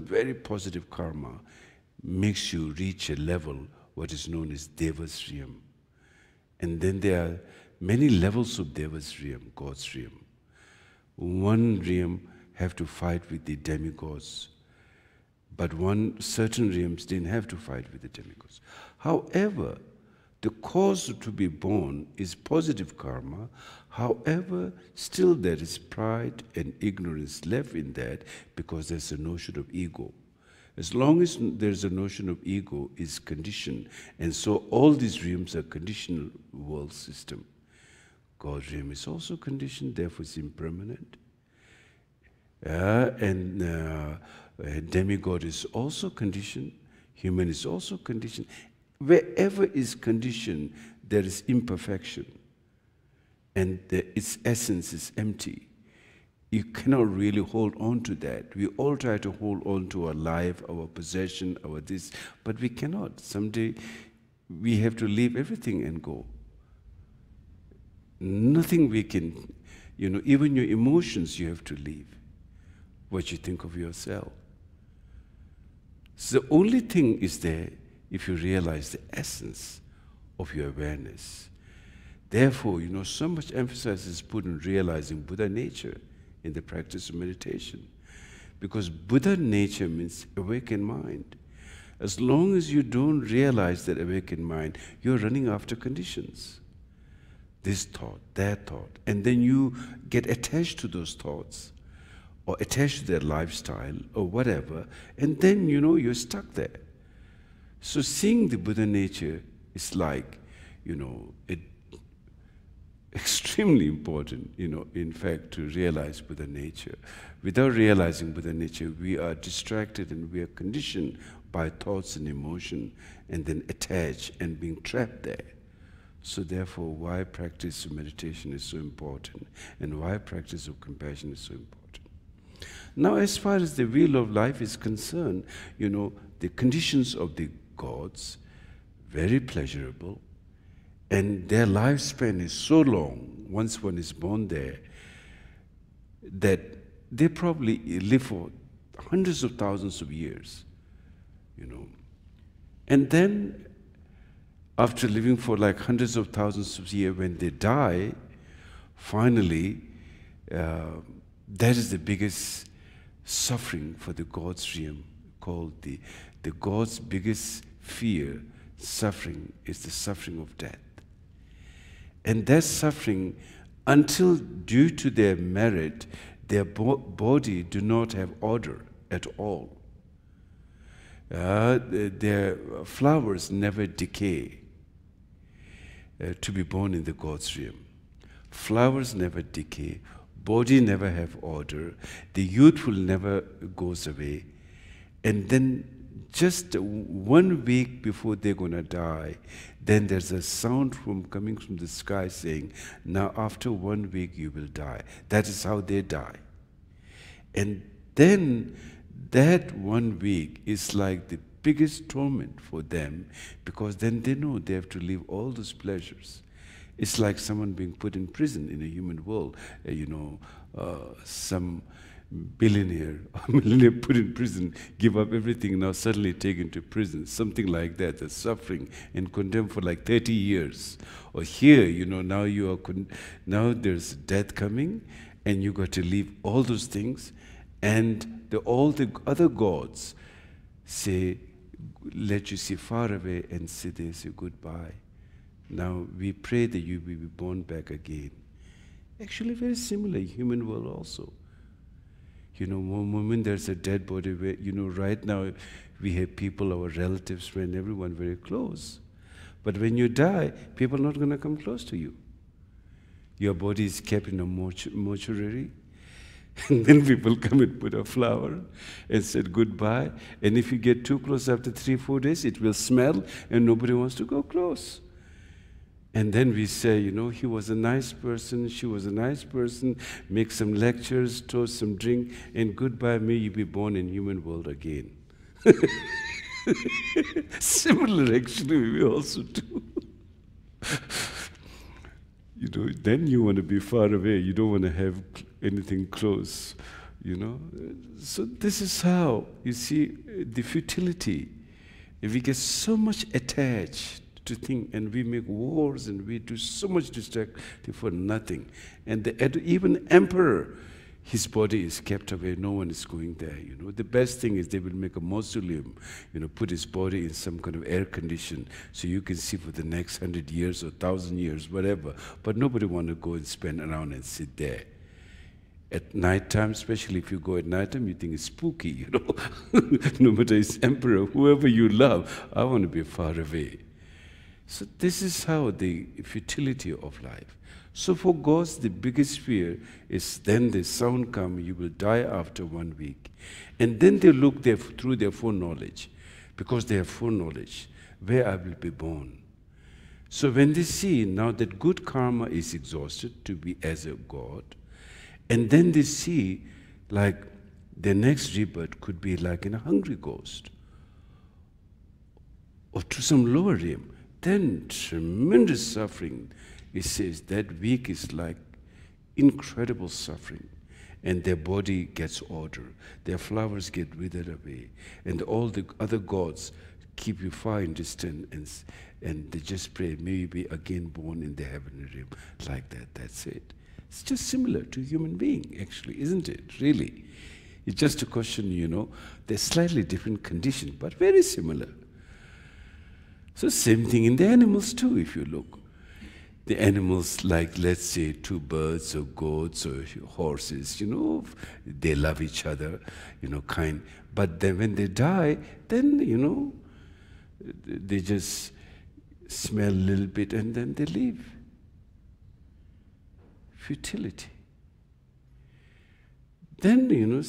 S1: very positive karma makes you reach a level, what is known as Devas realm. And then there are many levels of Devas realm, God's realm. One realm have to fight with the demigods, but certain realms didn't have to fight with the demigods. However, the cause to be born is positive karma. However, still there is pride and ignorance left in that, because there's a notion of ego. As long as there's a notion of ego, is conditioned. And so all these realms are conditional world system. God's realm is also conditioned, therefore it's impermanent. Demigod is also conditioned. Human is also conditioned. Wherever is conditioned, there is imperfection. And its essence is empty. You cannot really hold on to that. We all try to hold on to our life, our possession, our this, but we cannot. Someday we have to leave everything and go. Nothing we can, even your emotions you have to leave. What you think of yourself. So the only thing is there if you realize the essence of your awareness. Therefore, so much emphasis is put on realizing Buddha nature in the practice of meditation. Because Buddha nature means awakened mind. As long as you don't realize that awakened mind, you're running after conditions. This thought, that thought, and then you get attached to those thoughts, or attached to their lifestyle, or whatever, and then you're stuck there. So seeing the Buddha nature is like, extremely important, in fact, to realize Buddha nature. Without realizing Buddha nature, we are distracted and we are conditioned by thoughts and emotion, and then attached and being trapped there. So therefore, why practice of meditation is so important, and why practice of compassion is so important. Now, as far as the wheel of life is concerned, the conditions of the gods, very pleasurable, and their lifespan is so long, once one is born there, that they probably live for hundreds of thousands of years, And then, after living for like hundreds of thousands of years, when they die, finally, that is the biggest suffering for the God's realm, called the God's biggest fear, suffering, is the suffering of death. And that suffering, until due to their merit, their body do not have order at all. Their flowers never decay to be born in the God's realm. Flowers never decay, body never have order, the youthful never goes away. And then just 1 week before they're going to die, then there's a sound coming from the sky saying, now after 1 week you will die. That is how they die. And then that 1 week is like the biggest torment for them, because then they know they have to leave all those pleasures. It's like someone being put in prison in a human world. Some billionaire or millionaire put in prison, give up everything, now suddenly taken to prison. Something like that, the suffering, and condemned for like 30 years. Or here, now you are now there's death coming, and you got to leave all those things, and all the other gods say, let you see far away, and say goodbye. Now we pray that you will be born back again. Actually very similar, human world also. One moment there's a dead body, where, right now we have people, our relatives, friends, everyone very close. But when you die, people are not going to come close to you. Your body is kept in a mortuary, and then people come and put a flower and said goodbye. And if you get too close after 3-4 days, it will smell, and nobody wants to go close. And then we say, he was a nice person, she was a nice person, make some lectures, toast some drink, and goodbye, may you be born in human world again. Similar, actually, we also do. then you want to be far away. You don't want to have anything close, So this is how, you see, the futility. If we get so much attached to things, and we make wars, and we do so much destructive for nothing. And even emperor, his body is kept away, no one is going there, The best thing is they will make a mausoleum, put his body in some kind of air condition, so you can see for the next 100 years or 1,000 years, whatever. But nobody want to go and spend around and sit there. At night time, especially if you go at night time, you think it's spooky, No matter it's emperor, whoever you love, I want to be far away. So this is how the futility of life. So for gods, the biggest fear is then the sound comes, you will die after 1 week. And then they look through their foreknowledge, because they have foreknowledge, where I will be born. So when they see now that good karma is exhausted to be as a god, and then they see like their next rebirth could be like in a hungry ghost, or to some lower realm, then tremendous suffering. It says that week is like incredible suffering, and their body gets order, their flowers get withered away, and all the other gods keep you far in distance, and they just pray, may you be again born in the heavenly realm, like that, that's it. It's just similar to human being, actually, isn't it, really? It's just a question, they're slightly different conditions, but very similar. So same thing in the animals too, if you look. The animals, like, let's say, 2 birds or goats or horses, they love each other, kind. But then when they die, then, they just smell a little bit and then they leave. Futility. Then,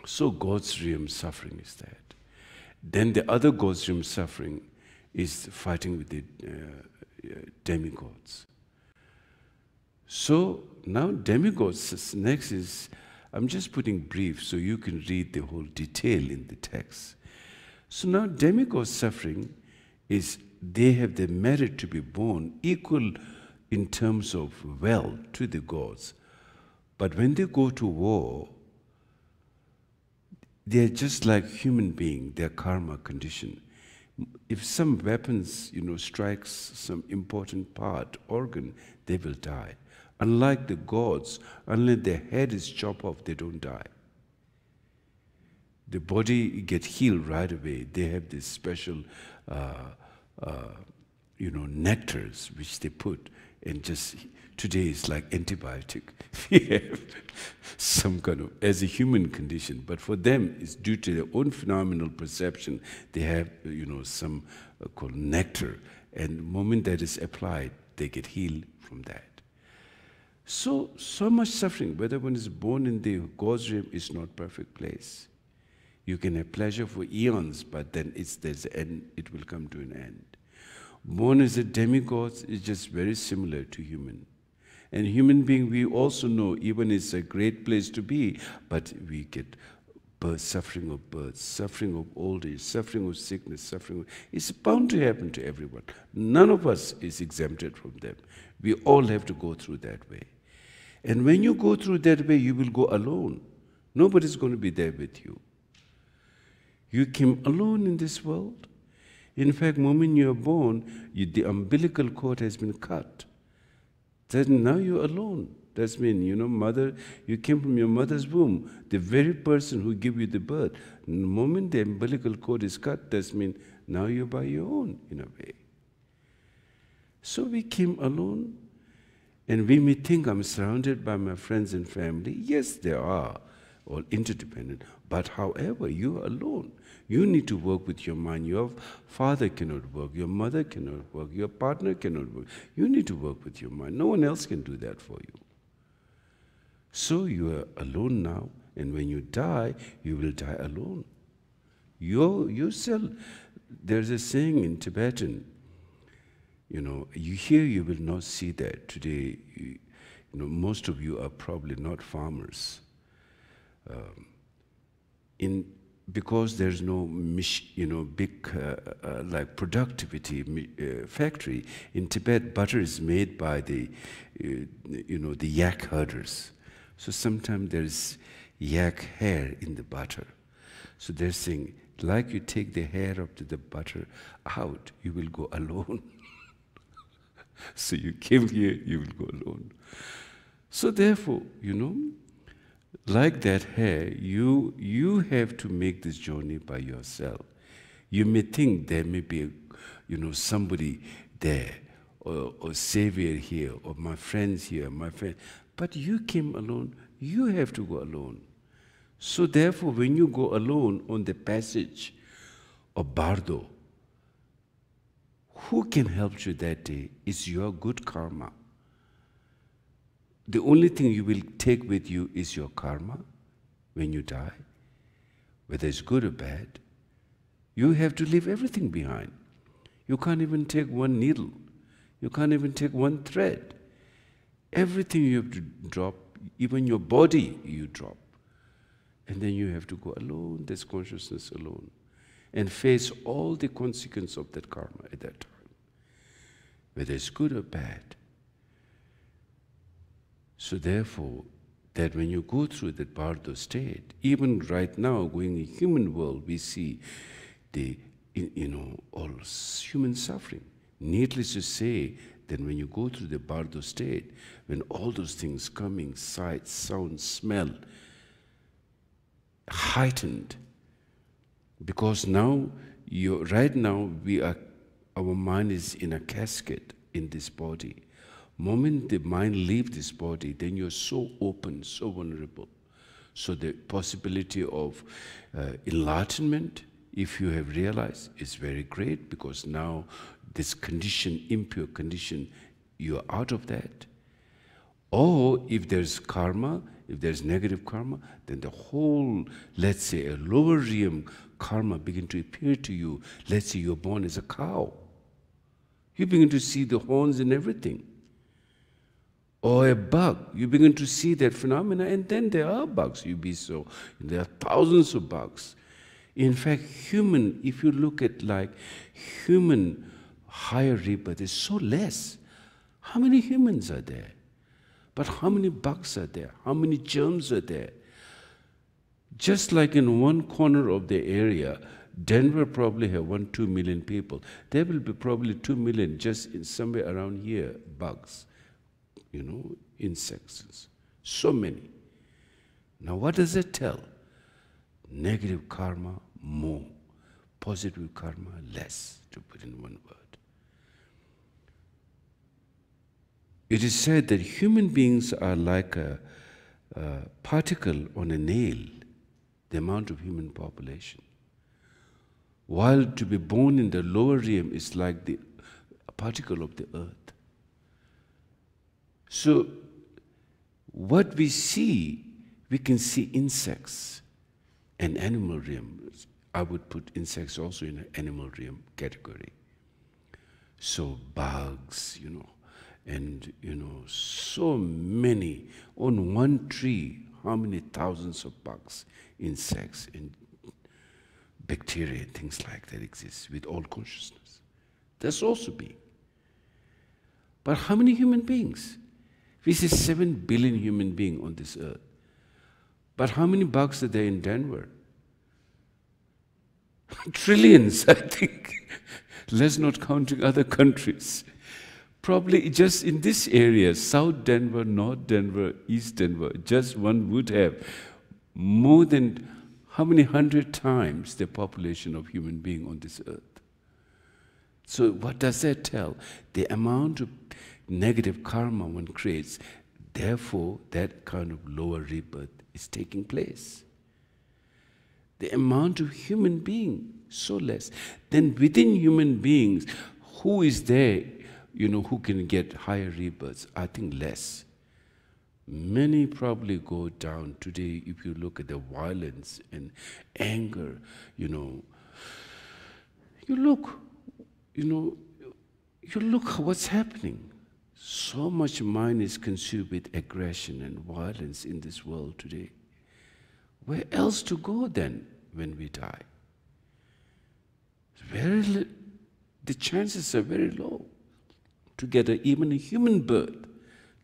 S1: so God's realm suffering is that. Then the other God's realm suffering is fighting with the demigods. So now demigods, next is, I'm just putting brief so you can read the whole detail in the text. So now demigods suffering is, they have the merit to be born equal in terms of wealth to the gods. But when they go to war, they're just like human beings, their karma condition. If some weapons, strikes some important part, organ, they will die. Unlike the gods, unless their head is chopped off, they don't die. The body gets healed right away. They have this special, nectars which they put, and just today it's like antibiotic. We have some kind of, as a human condition, but for them it's due to their own phenomenal perception. They have, some called nectar, and the moment that is applied, they get healed from that. So much suffering, whether one is born in the God's realm, is not perfect place. You can have pleasure for eons, but then there's an end, it will come to an end. Born as a demigod is just very similar to human. And human being, we also know, even it's a great place to be, but we get birth, suffering of old age, suffering of sickness, it's bound to happen to everyone. None of us is exempted from them. We all have to go through that way. And when you go through that way, you will go alone. Nobody's going to be there with you. You came alone in this world. In fact, the moment you are born, the umbilical cord has been cut. Then now you're alone. That means, mother, you came from your mother's womb. The very person who gave you the birth. The moment the umbilical cord is cut, that means now you're by your own, in a way. So we came alone, and we may think I'm surrounded by my friends and family. Yes, they are, all interdependent. But however, you're alone. You need to work with your mind. Your father cannot work. Your mother cannot work. Your partner cannot work. You need to work with your mind. No one else can do that for you. So you are alone now, and when you die, you will die alone. Yourself, there's a saying in Tibetan, you hear, you will not see that. Today, most of you are probably not farmers. In because there's no big like productivity factory in Tibet, butter is made by the the yak herders. So sometimes there's yak hair in the butter. So they're saying, like you take the hair of the butter out, you will go alone. So you came here, you will go alone. So therefore, like that hair, you have to make this journey by yourself. You may think there may be, somebody there, or savior here, or my friends here, but you came alone. You have to go alone. So therefore, when you go alone on the passage of Bardo, who can help you that day is your good karma. The only thing you will take with you is your karma when you die, whether it's good or bad. You have to leave everything behind. You can't even take one needle. You can't even take one thread. Everything you have to drop, even your body you drop. And then you have to go alone, this consciousness alone, and face all the consequences of that karma at that time, whether it's good or bad. So therefore, that when you go through that Bardo state, even right now, going in human world, we see the, all human suffering. Needless to say, that when you go through the Bardo state, when all those things coming, sight, sound, smell, heightened, because now, right now, our mind is in a casket in this body. Moment the mind leaves this body, then you're so open, so vulnerable. So the possibility of enlightenment, if you have realized, is very great, because now this condition, impure condition, you're out of that. Or if there's karma, if there's negative karma, then the whole, let's say, a lower realm karma begin to appear to you. Let's say you're born as a cow. You begin to see the horns and everything. Or a bug, you begin to see that phenomena, and then there are bugs. There are thousands of bugs. In fact, human, if you look at like human higher rebirth, is so less. How many humans are there? But how many bugs are there? How many germs are there? Just like in one corner of the area, Denver probably have 1-2 million people. There will be probably 2 million just in somewhere around here, bugs. Insects, so many. Now what does it tell? Negative karma, more. Positive karma, less, to put in one word. It is said that human beings are like a particle on a nail, the amount of human population. While to be born in the lower realm is like a particle of the earth. So, what we see, we can see insects and animal realm. I would put insects also in an animal realm category. So, bugs, and, so many. On one tree, how many thousands of bugs, insects, and bacteria, and things like that exist with all consciousness. That's also being. But how many human beings? We see 7 billion human beings on this earth. But how many bugs are there in Denver? Trillions, I think. Let's not counting other countries. Probably just in this area, South Denver, North Denver, East Denver, just one would have more than how many 100 times the population of human being on this earth. So what does that tell? The amount of negative karma one creates, therefore that kind of lower rebirth is taking place. The amount of human being, so less. Then within human beings, who is there, who can get higher rebirths? I think less. Many probably go down today if you look at the violence and anger, you look what's happening. So much mind is consumed with aggression and violence in this world today. Where else to go then? when we die. The chances are very low to get even a human birth.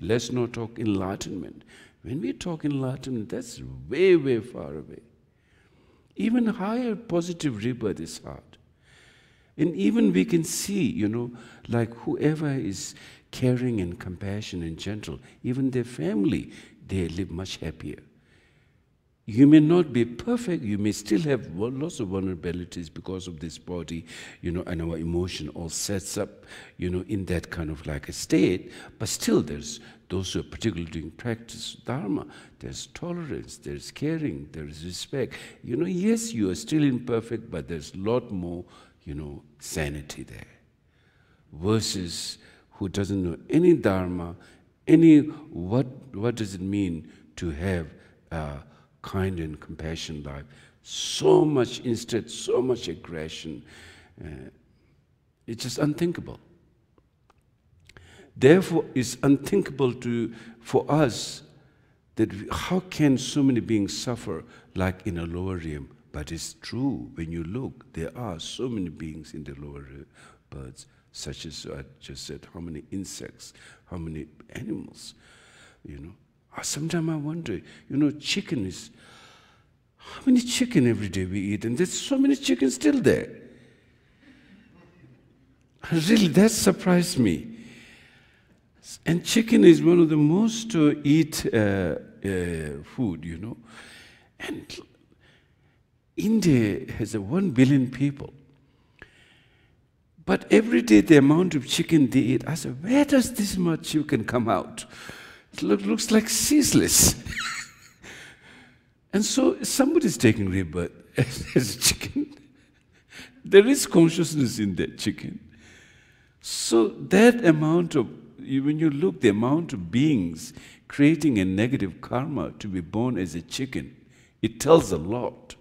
S1: Let's not talk enlightenment. When we talk enlightenment, that's way, way far away. Even higher positive rebirth is hard. And even we can see, like whoever is caring and compassionate and gentle, even their family, they live much happier. You may not be perfect, you may still have lots of vulnerabilities because of this body, and our emotion all sets up, in that kind of like a state, but still there's those who are particularly doing practice Dharma, there's tolerance, there's caring, there's respect. Yes, you are still imperfect, but there's a lot more, sanity there. Versus who doesn't know any Dharma, what does it mean to have kind and compassion life? So much aggression. It's just unthinkable. Therefore, it's unthinkable for us that how can so many beings suffer like in a lower realm? But it's true, when you look, there are so many beings in the lower birds, such as I just said, how many insects, how many animals, Sometimes I wonder, chicken is, how many chicken every day we eat? And there's so many chickens still there. Really, that surprised me. And chicken is one of the most eat food, And India has 1 billion people. But every day the amount of chicken they eat, I said, where does this much chicken come out? It looks like ceaseless. And so somebody's taking rebirth as a chicken. There is consciousness in that chicken. So that amount of, when you look, the amount of beings creating a negative karma to be born as a chicken, it tells a lot.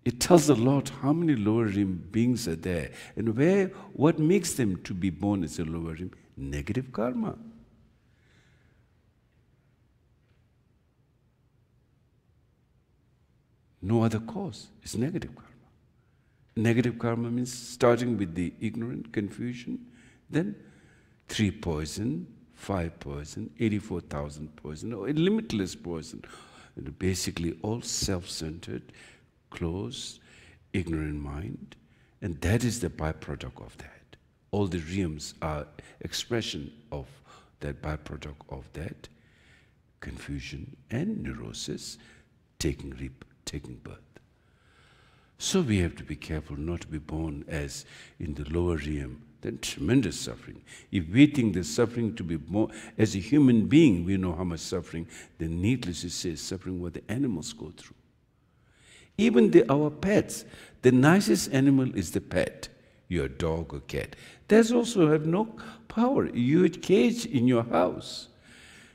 S1: It tells a lot how many lower rim beings are there, and what makes them to be born as a lower rim? Negative karma. No other cause. It's negative karma. Negative karma means starting with the ignorant, confusion, then 3 poison, 5 poison, 84,000 poison, or a limitless poison. And basically all self-centered, closed, ignorant mind, and that is the byproduct of that. All the realms are expression of that byproduct of that confusion and neurosis, taking birth. So we have to be careful not to be born as in the lower realm, then tremendous suffering. If we think the suffering to be more, as a human being, we know how much suffering, then needless to say, suffering what the animals go through. Even our pets, the nicest animal is the pet, your dog or cat. They also have no power. You're caged in your house.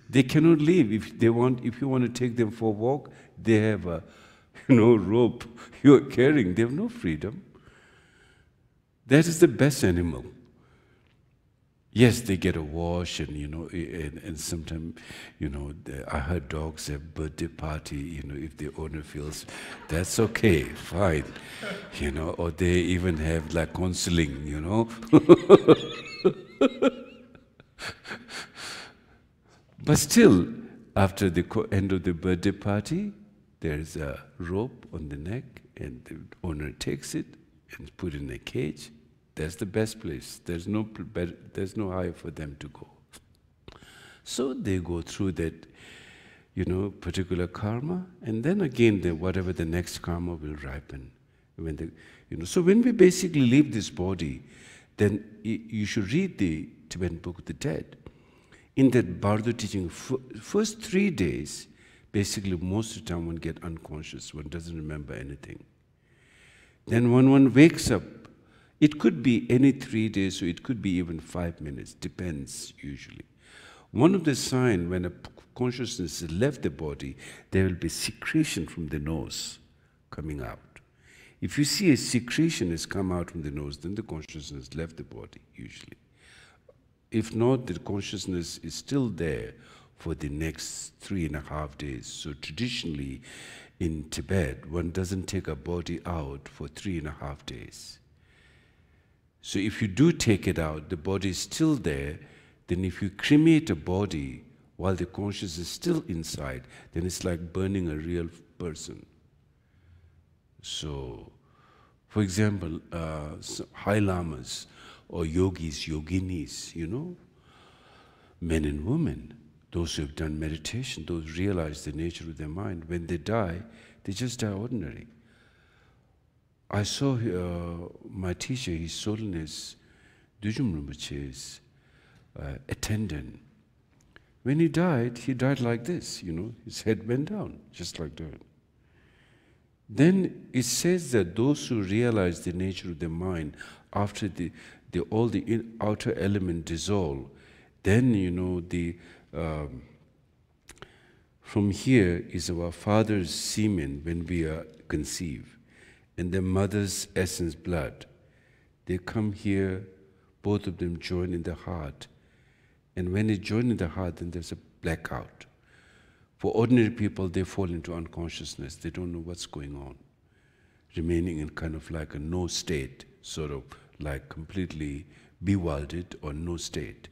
S1: They cannot leave. If you want to take them for a walk, they have a rope you're carrying. They have no freedom. That is the best animal. Yes, they get a wash, and and sometimes, I heard dogs have birthday party. If the owner feels that's okay, fine, or they even have like counseling, But still, after the end of the birthday party, there's a rope on the neck, and the owner takes it and put it in a cage. That's the best place. There's no higher for them to go. So they go through that, particular karma, and then again, whatever the next karma will ripen. So when we basically leave this body, then you should read the Tibetan Book of the Dead. In that Bardo teaching, first 3 days, basically most of the time one gets unconscious, one doesn't remember anything. Then when one wakes up, it could be any 3 days, or it could be even 5 minutes, depends usually. One of the signs when a consciousness has left the body, there will be secretion from the nose coming out. If you see a secretion has come out from the nose, then the consciousness left the body usually. If not, the consciousness is still there for the next 3.5 days. So traditionally, in Tibet, one doesn't take a body out for 3.5 days. So if you do take it out, the body is still there. Then if you cremate a body while the consciousness is still inside, then it's like burning a real person. So, for example, high lamas or yogis, yoginis, men and women, those who have done meditation, those realize the nature of their mind, when they die, they just die ordinary. I saw my teacher, His Holiness Chhoje Rinpoche's attendant. When he died like this, his head went down, just like that. Then it says that those who realize the nature of the mind, after all the outer element dissolve, then from here is our father's semen when we are conceived, and the mother's essence blood. They come here, both of them join in the heart, and when they join in the heart, then there's a blackout. For ordinary people, they fall into unconsciousness. They don't know what's going on, remaining in kind of like a no state, sort of like completely bewildered or no state.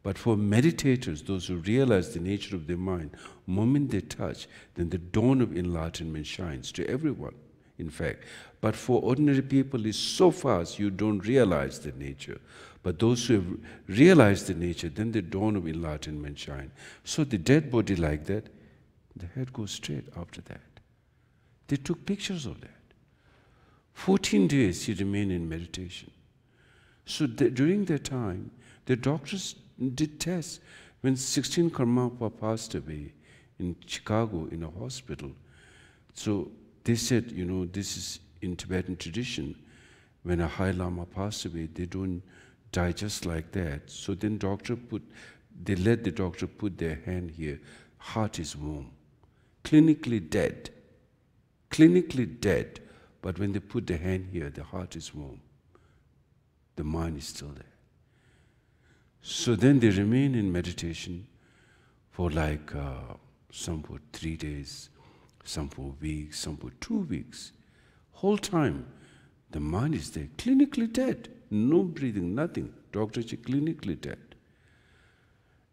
S1: But for meditators, those who realize the nature of their mind, the moment they touch, then the dawn of enlightenment shines to everyone, in fact. But for ordinary people, it's so fast you don't realize the nature. But those who have realized the nature, then the dawn of enlightenment shines. So the dead body like that, the head goes straight after that. They took pictures of that. 14 days he remained in meditation. So during that time, the doctors did tests. When 16 Karmapa passed away in Chicago in a hospital, so they said, this is in Tibetan tradition, when a High Lama passed away, they don't die just like that. So then they let the doctor put their hand here. Heart is warm. Clinically dead. Clinically dead. But when they put the hand here, the heart is warm. The mind is still there. So then they remain in meditation for some for 3 days, some for weeks, some for 2 weeks. Whole time, the mind is there, clinically dead. No breathing, nothing. Doctor said clinically dead.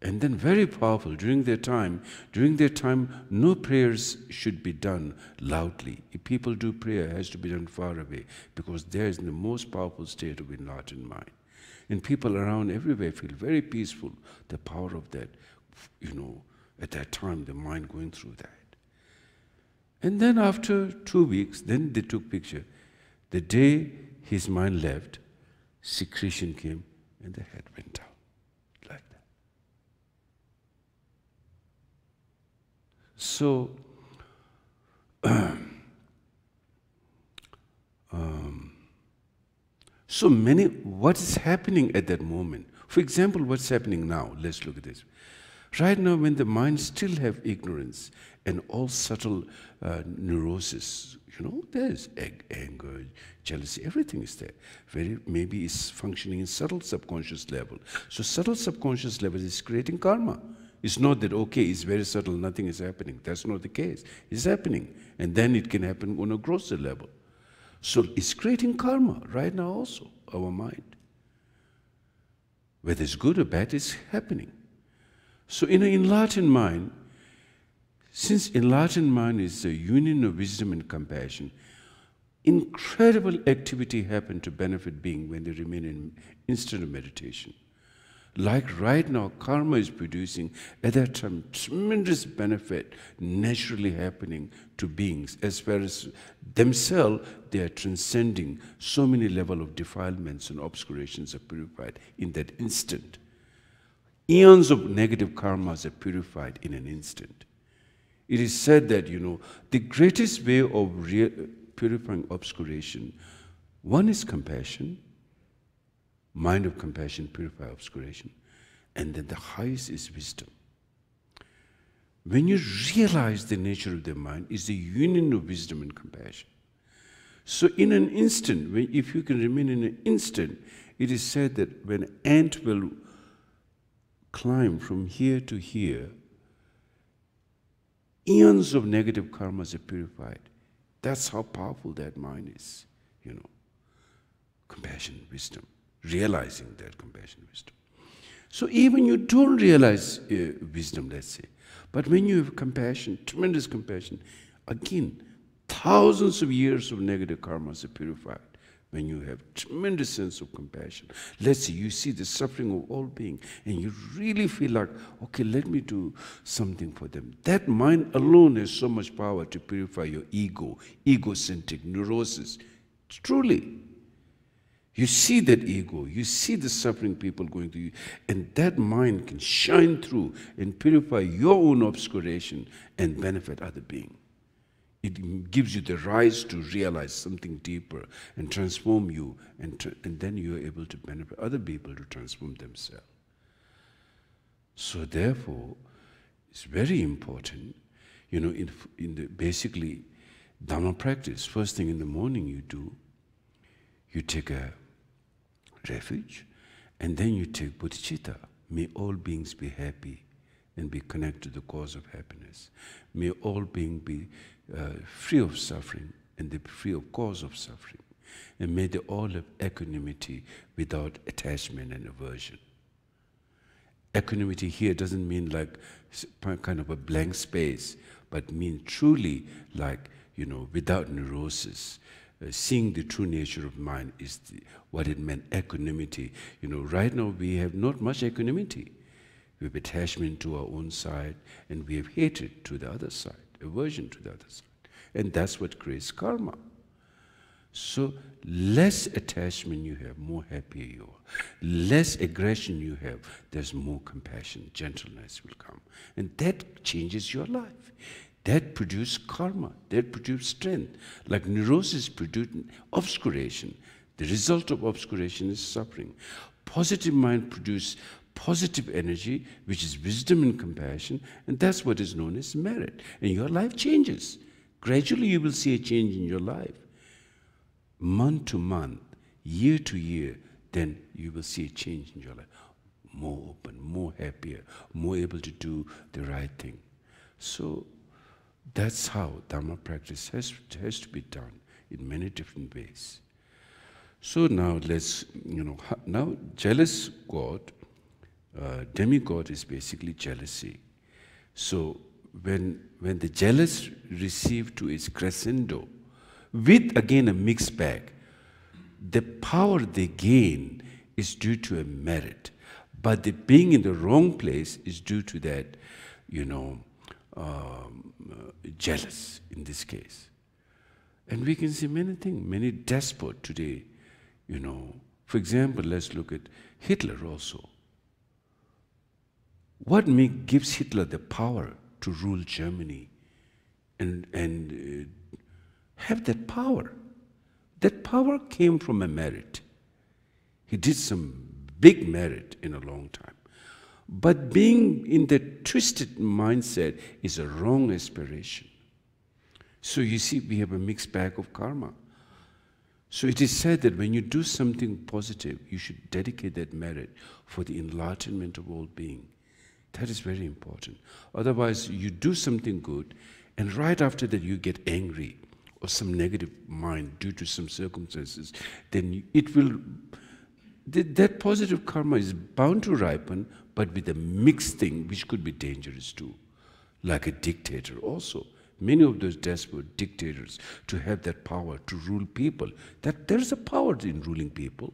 S1: And then very powerful, during their time, no prayers should be done loudly. If people do prayer, it has to be done far away, because there is the most powerful state of enlightened mind. And people around everywhere feel very peaceful, the power of that, at that time, the mind going through that. And then after 2 weeks, then they took picture. The day his mind left, secretion came and the head went down, like that. So, what is happening at that moment? For example, what's happening now? Let's look at this. Right now, when the mind still have ignorance and all subtle neurosis, there's anger, jealousy, everything is there. Maybe it's functioning in subtle subconscious level. So subtle subconscious level is creating karma. It's not that, okay, it's very subtle, nothing is happening. That's not the case. It's happening. And then it can happen on a grosser level. So it's creating karma right now also, our mind. Whether it's good or bad, it's happening. So in an enlightened mind, since enlightened mind is a union of wisdom and compassion, incredible activity happens to benefit being when they remain in instant of meditation. Like right now, karma is producing, at that time, tremendous benefit naturally happening to beings. As far as themselves, they are transcending so many levels of defilements and obscurations are purified in that instant. Eons of negative karmas are purified in an instant. It is said that, the greatest way of purifying obscuration, one is compassion, mind of compassion, purify obscuration, and then the highest is wisdom. When you realize the nature of the mind, is the union of wisdom and compassion. So in an instant, if you can remain in an instant, it is said that when an ant will climb from here to here, eons of negative karmas are purified. That's how powerful that mind is, you know. Compassion, wisdom, realizing that compassion, wisdom. So even you don't realize wisdom, let's say, but when you have compassion, tremendous compassion, again, thousands of years of negative karmas are purified when you have tremendous sense of compassion. Let's say you see the suffering of all beings and you really feel like, okay, let me do something for them. That mind alone has so much power to purify your ego, egocentric neurosis. Truly. You see that ego, you see the suffering people going through, and that mind can shine through and purify your own obscuration and benefit other beings. It gives you the rise to realize something deeper and transform you, and then you are able to benefit other people to transform themselves. So therefore, it's very important, you know, in the basically Dhamma practice, first thing in the morning you do, you take a refuge, and then you take bodhicitta. May all beings be happy and be connected to the cause of happiness. May all beings be free of suffering and be free of cause of suffering. And may they all have equanimity without attachment and aversion. Equanimity here doesn't mean like kind of a blank space, but mean truly like, you know, without neurosis. Seeing the true nature of mind is what it meant, equanimity. You know, right now we have not much equanimity. We have attachment to our own side, and we have hatred to the other side, aversion to the other side. And that's what creates karma. So less attachment you have, more happier you are. Less aggression you have, there's more compassion, gentleness will come. And that changes your life. That produces karma, that produces strength. Like neurosis produces obscuration. The result of obscuration is suffering. Positive mind produces positive energy, which is wisdom and compassion, and that's what is known as merit. And your life changes. Gradually you will see a change in your life. Month to month, year to year, then you will see a change in your life. More open, more happier, more able to do the right thing. So that's how Dhamma practice has to be done in many different ways. So now let's, you know, now jealous God, demigod is basically jealousy. So when the jealous receive to its crescendo, with again a mixed bag, the power they gain is due to a merit, but the being in the wrong place is due to that, you know, jealous in this case. And we can see many things, many despots today, you know. For example, let's look at Hitler also. What gives Hitler the power to rule Germany and have that power? That power came from a merit. He did some big merit in a long time. But being in the twisted mindset is a wrong aspiration. So you see, we have a mixed bag of karma. So it is said that when you do something positive, you should dedicate that merit for the enlightenment of all being. That is very important. Otherwise, you do something good, and right after that you get angry or some negative mind due to some circumstances, then it will, that positive karma is bound to ripen, but with a mixed thing, which could be dangerous too. Like a dictator also. Many of those desperate dictators, to have that power to rule people, that there is a power in ruling people.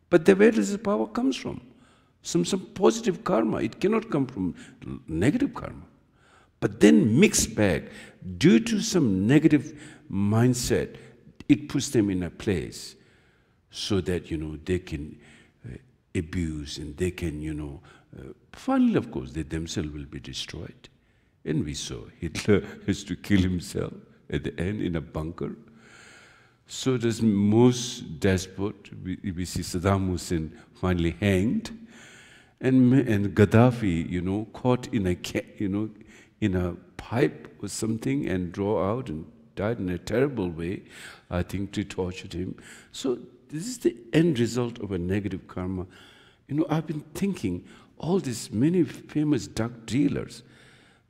S1: But where does the power comes from? Some positive karma. It cannot come from negative karma. But then mixed bag, due to some negative mindset, it puts them in a place so that, you know, they can abuse and they can, you know, finally, of course, they themselves will be destroyed. And we saw Hitler has to kill himself at the end in a bunker. So does most despot. We see Saddam Hussein finally hanged, and Gaddafi, you know, caught in a, you know, in a pipe or something and draw out and died in a terrible way. I think they tortured him. So this is the end result of a negative karma. You know, I've been thinking, all these many famous drug dealers,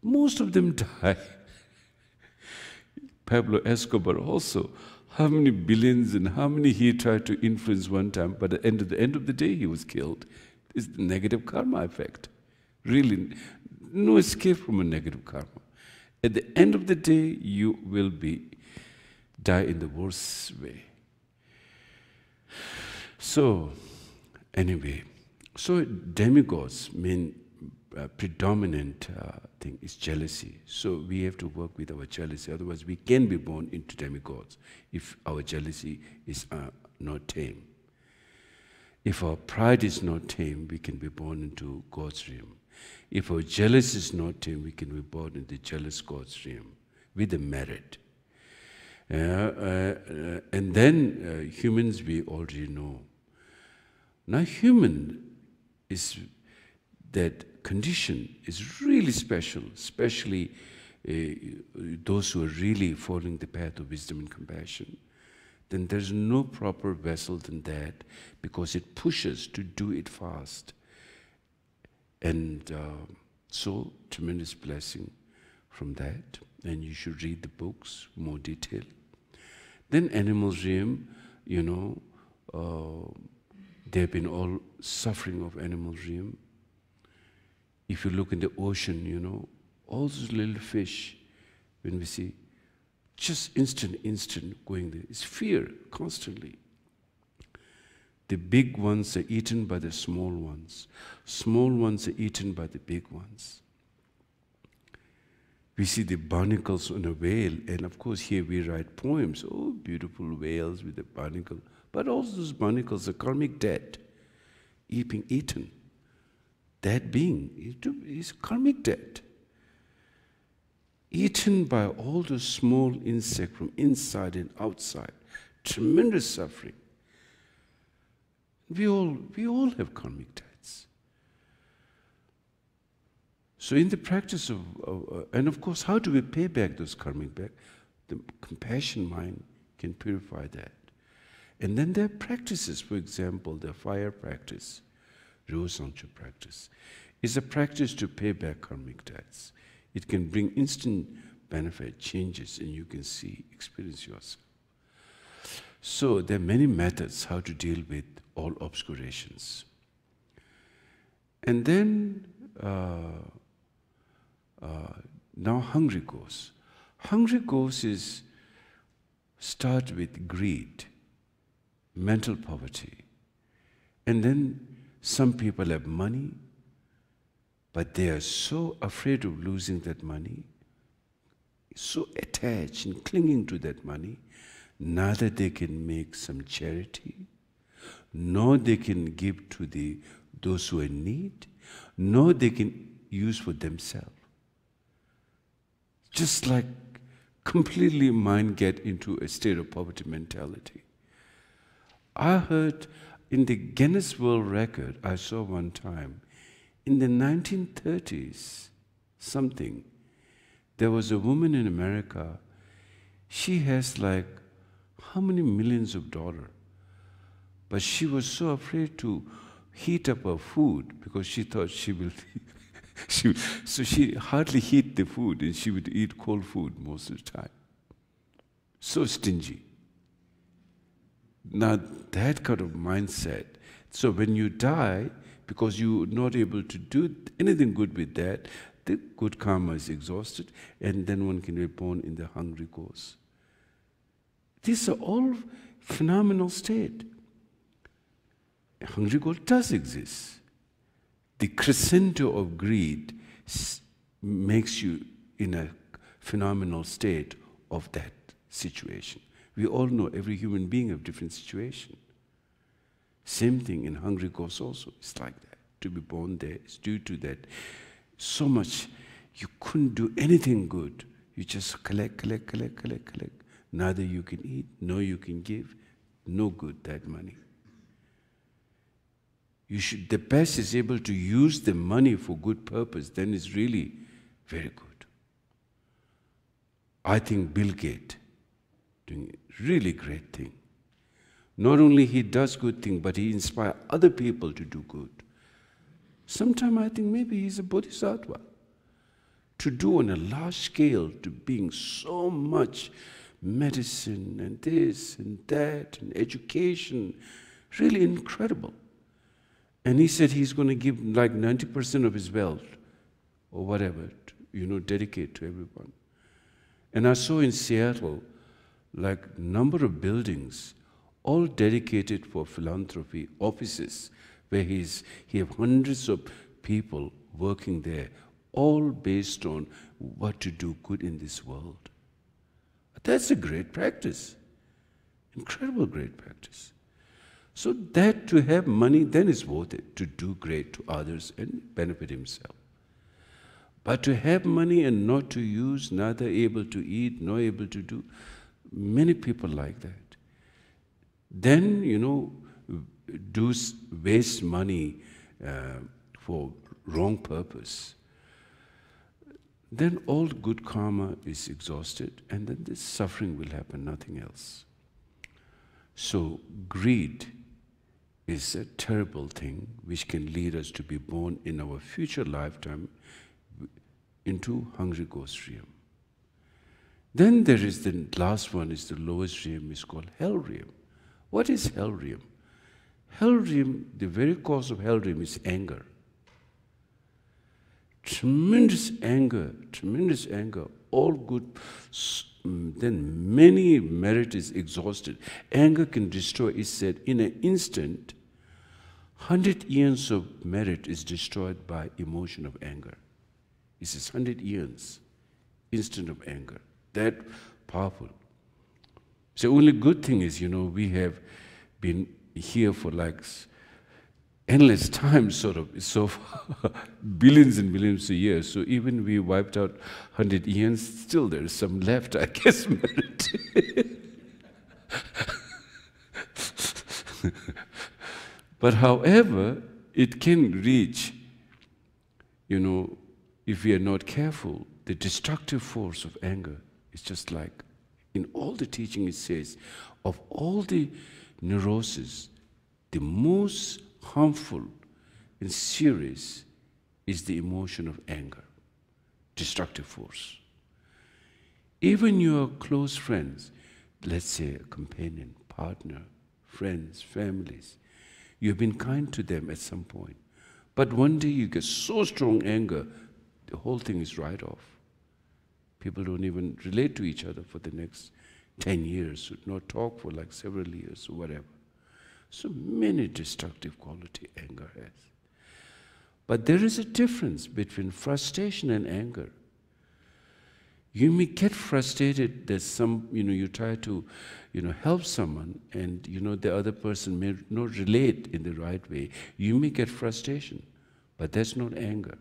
S1: most of them die Pablo Escobar also, how many billions and how many he tried to influence one time, but at the end of the day he was killed. It's the negative karma effect. Really, no escape from a negative karma. At the end of the day, you will die in the worst way. So, anyway, demigods mean predominant thing is jealousy. So we have to work with our jealousy. Otherwise, we can be born into demigods if our jealousy is not tame. If our pride is not tame, we can be born into God's realm. If our jealousy is not tame, we can be born in the jealous God's realm with the merit. And then humans, we already know. Now human is, that condition is really special, especially those who are really following the path of wisdom and compassion. Then there's no proper vessel than that, because it pushes to do it fast. And so, tremendous blessing from that. And you should read the books, more detail. Then animals realm, you know, they've been all suffering of animal realm. If you look in the ocean, you know, all those little fish, when we see, just instant going there. It's fear constantly. The big ones are eaten by the small ones. Small ones are eaten by the big ones. We see the barnacles on a whale, and of course here we write poems. Oh, beautiful whales with the barnacle. But all those barnacles are karmic debt, being eaten. That being is karmic debt. Eaten by all those small insects from inside and outside. Tremendous suffering. We all have karmic debts. So in the practice of and of course, how do we pay back those karmic debt? The compassion mind can purify that. And then there are practices, for example, the fire practice, Ryosancho practice, is a practice to pay back karmic debts. It can bring instant benefit, changes, and you can see, experience yourself. So there are many methods how to deal with all obscurations. And then, now hungry ghosts. Hungry ghosts start with greed, mental poverty. And then some people have money, but they are so afraid of losing that money, so attached and clinging to that money, neither they can make some charity, nor they can give to those who are in need, nor they can use for themselves. Just like completely mind get into a state of poverty mentality. I heard in the Guinness World Record, I saw one time, in the 1930s, something, there was a woman in America, she has like how many millions of dollars, but she was so afraid to heat up her food because she thought she will, so she hardly heat the food and she would eat cold food most of the time. So stingy. Now that kind of mindset, so when you die, because you're not able to do anything good with that, the good karma is exhausted, and then one can be born in the hungry ghost. These are all phenomenal state. A hungry ghost does exist. The crescendo of greed makes you in a phenomenal state of that situation. We all know every human being has a different situation. Same thing in hungry ghosts also. It's like that. To be born there is due to that. So much, you couldn't do anything good. You just collect. Neither you can eat, nor you can give. No good, that money. The best is able to use the money for good purpose, then it's really very good. I think Bill Gates doing a really great thing. Not only he does good thing, but he inspires other people to do good. Sometimes I think maybe he's a bodhisattva. to do on a large scale, to being so much medicine and this and that and education, really incredible. And he said he's going to give like 90% of his wealth or whatever, dedicate to everyone. And I saw in Seattle, like number of buildings, all dedicated for philanthropy, offices, where he have hundreds of people working there, all based on what to do good in this world. That's a great practice, incredible great practice. So that to have money, then is worth it, to do great to others and benefit himself. But to have money and not to use, neither able to eat, nor able to do, many people like that. Then, do waste money for wrong purpose. Then all good karma is exhausted, and then this suffering will happen, nothing else. So greed is a terrible thing which can lead us to be born in our future lifetime into hungry ghost realm. Then there is the last one, is the lowest realm, is called hell realm. What is hell realm? Hell realm, the very cause of hell realm is anger. Tremendous anger, all good, then many merit is exhausted. Anger can destroy, is said, in an instant, 100 years of merit is destroyed by emotion of anger. It says 100 years, instant of anger. That powerful. So only good thing is, we have been here for like endless time, sort of, so billions and billions of years. So even we wiped out 100 years, still there is some left, I guess, merit. But however, it can reach, if we are not careful, the destructive force of anger is just like, in all the teaching it says, of all the neuroses, the most harmful and serious is the emotion of anger, destructive force. Even your close friends, let's say a companion, partner, friends, families, you've been kind to them at some point, but one day you get so strong anger, the whole thing is right off. People don't even relate to each other for the next 10 years, would not talk for like several years or whatever. So many destructive quality anger has. But there is a difference between frustration and anger. You may get frustrated that you try to, help someone and, the other person may not relate in the right way. You may get frustration, but that's not anger.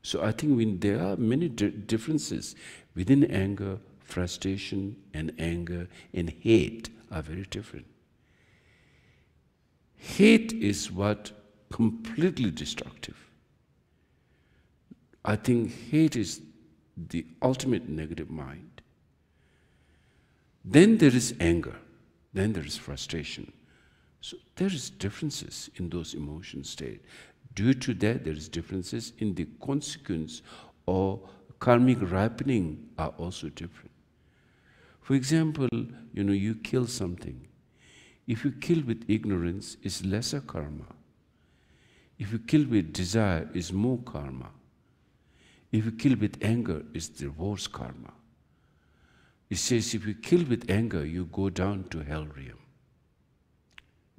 S1: So I think there are many differences within anger, frustration and anger and hate are very different. Hate is what completely destructive. I think hate is the ultimate negative mind. Then there is anger. Then there is frustration. So there is differences in those emotion states. Due to that, there is differences in the consequence or karmic ripening are also different. For example, you kill something. If you kill with ignorance, it's lesser karma. If you kill with desire, it's more karma. If you kill with anger, it's the worse karma. It says if you kill with anger, you go down to hell realm.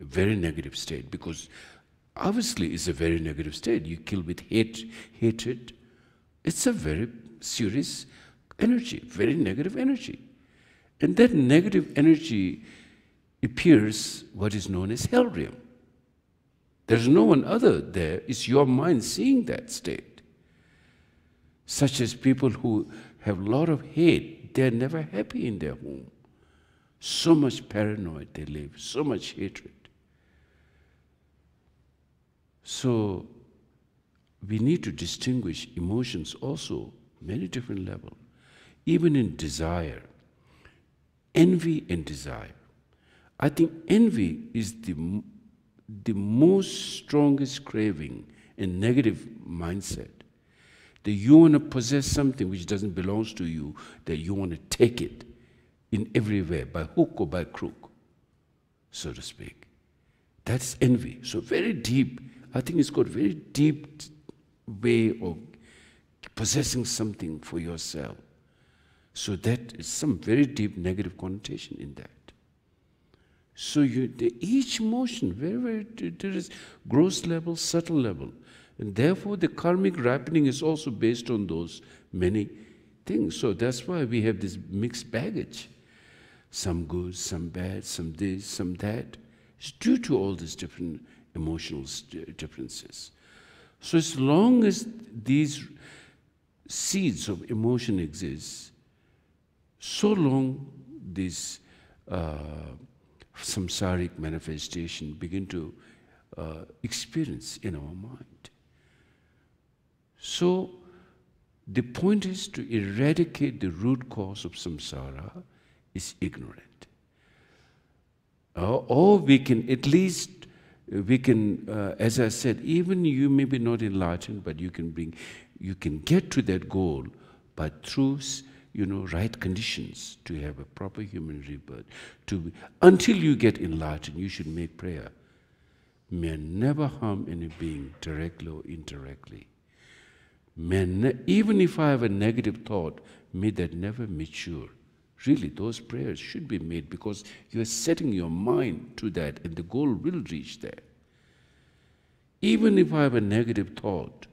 S1: A very negative state, because obviously it's a very negative state. You kill with hatred. It's a very serious energy, very negative energy. And that negative energy appears what is known as hell realm. There's no one other there. It's your mind seeing that state. Such as people who have a lot of hate, they're never happy in their home. So much paranoid they live, so much hatred. So we need to distinguish emotions also, many different levels. Even in desire, envy and desire. I think envy is the most strongest craving and negative mindset. that you want to possess something which doesn't belong to you, that you want to take it in every way, by hook or by crook, so to speak. That's envy. So very deep. I think it's got very deep way of possessing something for yourself. So that is some very deep negative connotation in that. So each emotion, there is gross level, subtle level. And therefore the karmic ripening is also based on those many things. So that's why we have this mixed baggage. Some good, some bad, some this, some that. It's due to all these different emotional differences. So as long as these seeds of emotion exist, so long this samsaric manifestation begin to experience in our mind. So the point is to eradicate the root cause of samsara is ignorant. Or we can at least, as I said, even you may be not enlightened, but you can get to that goal, but through right conditions to have a proper human rebirth. Until you get enlightened, you should make prayer. May never harm any being, directly or indirectly. Even if I have a negative thought, may that never mature. Really, those prayers should be made because you are setting your mind to that and the goal will reach there. Even if I have a negative thought,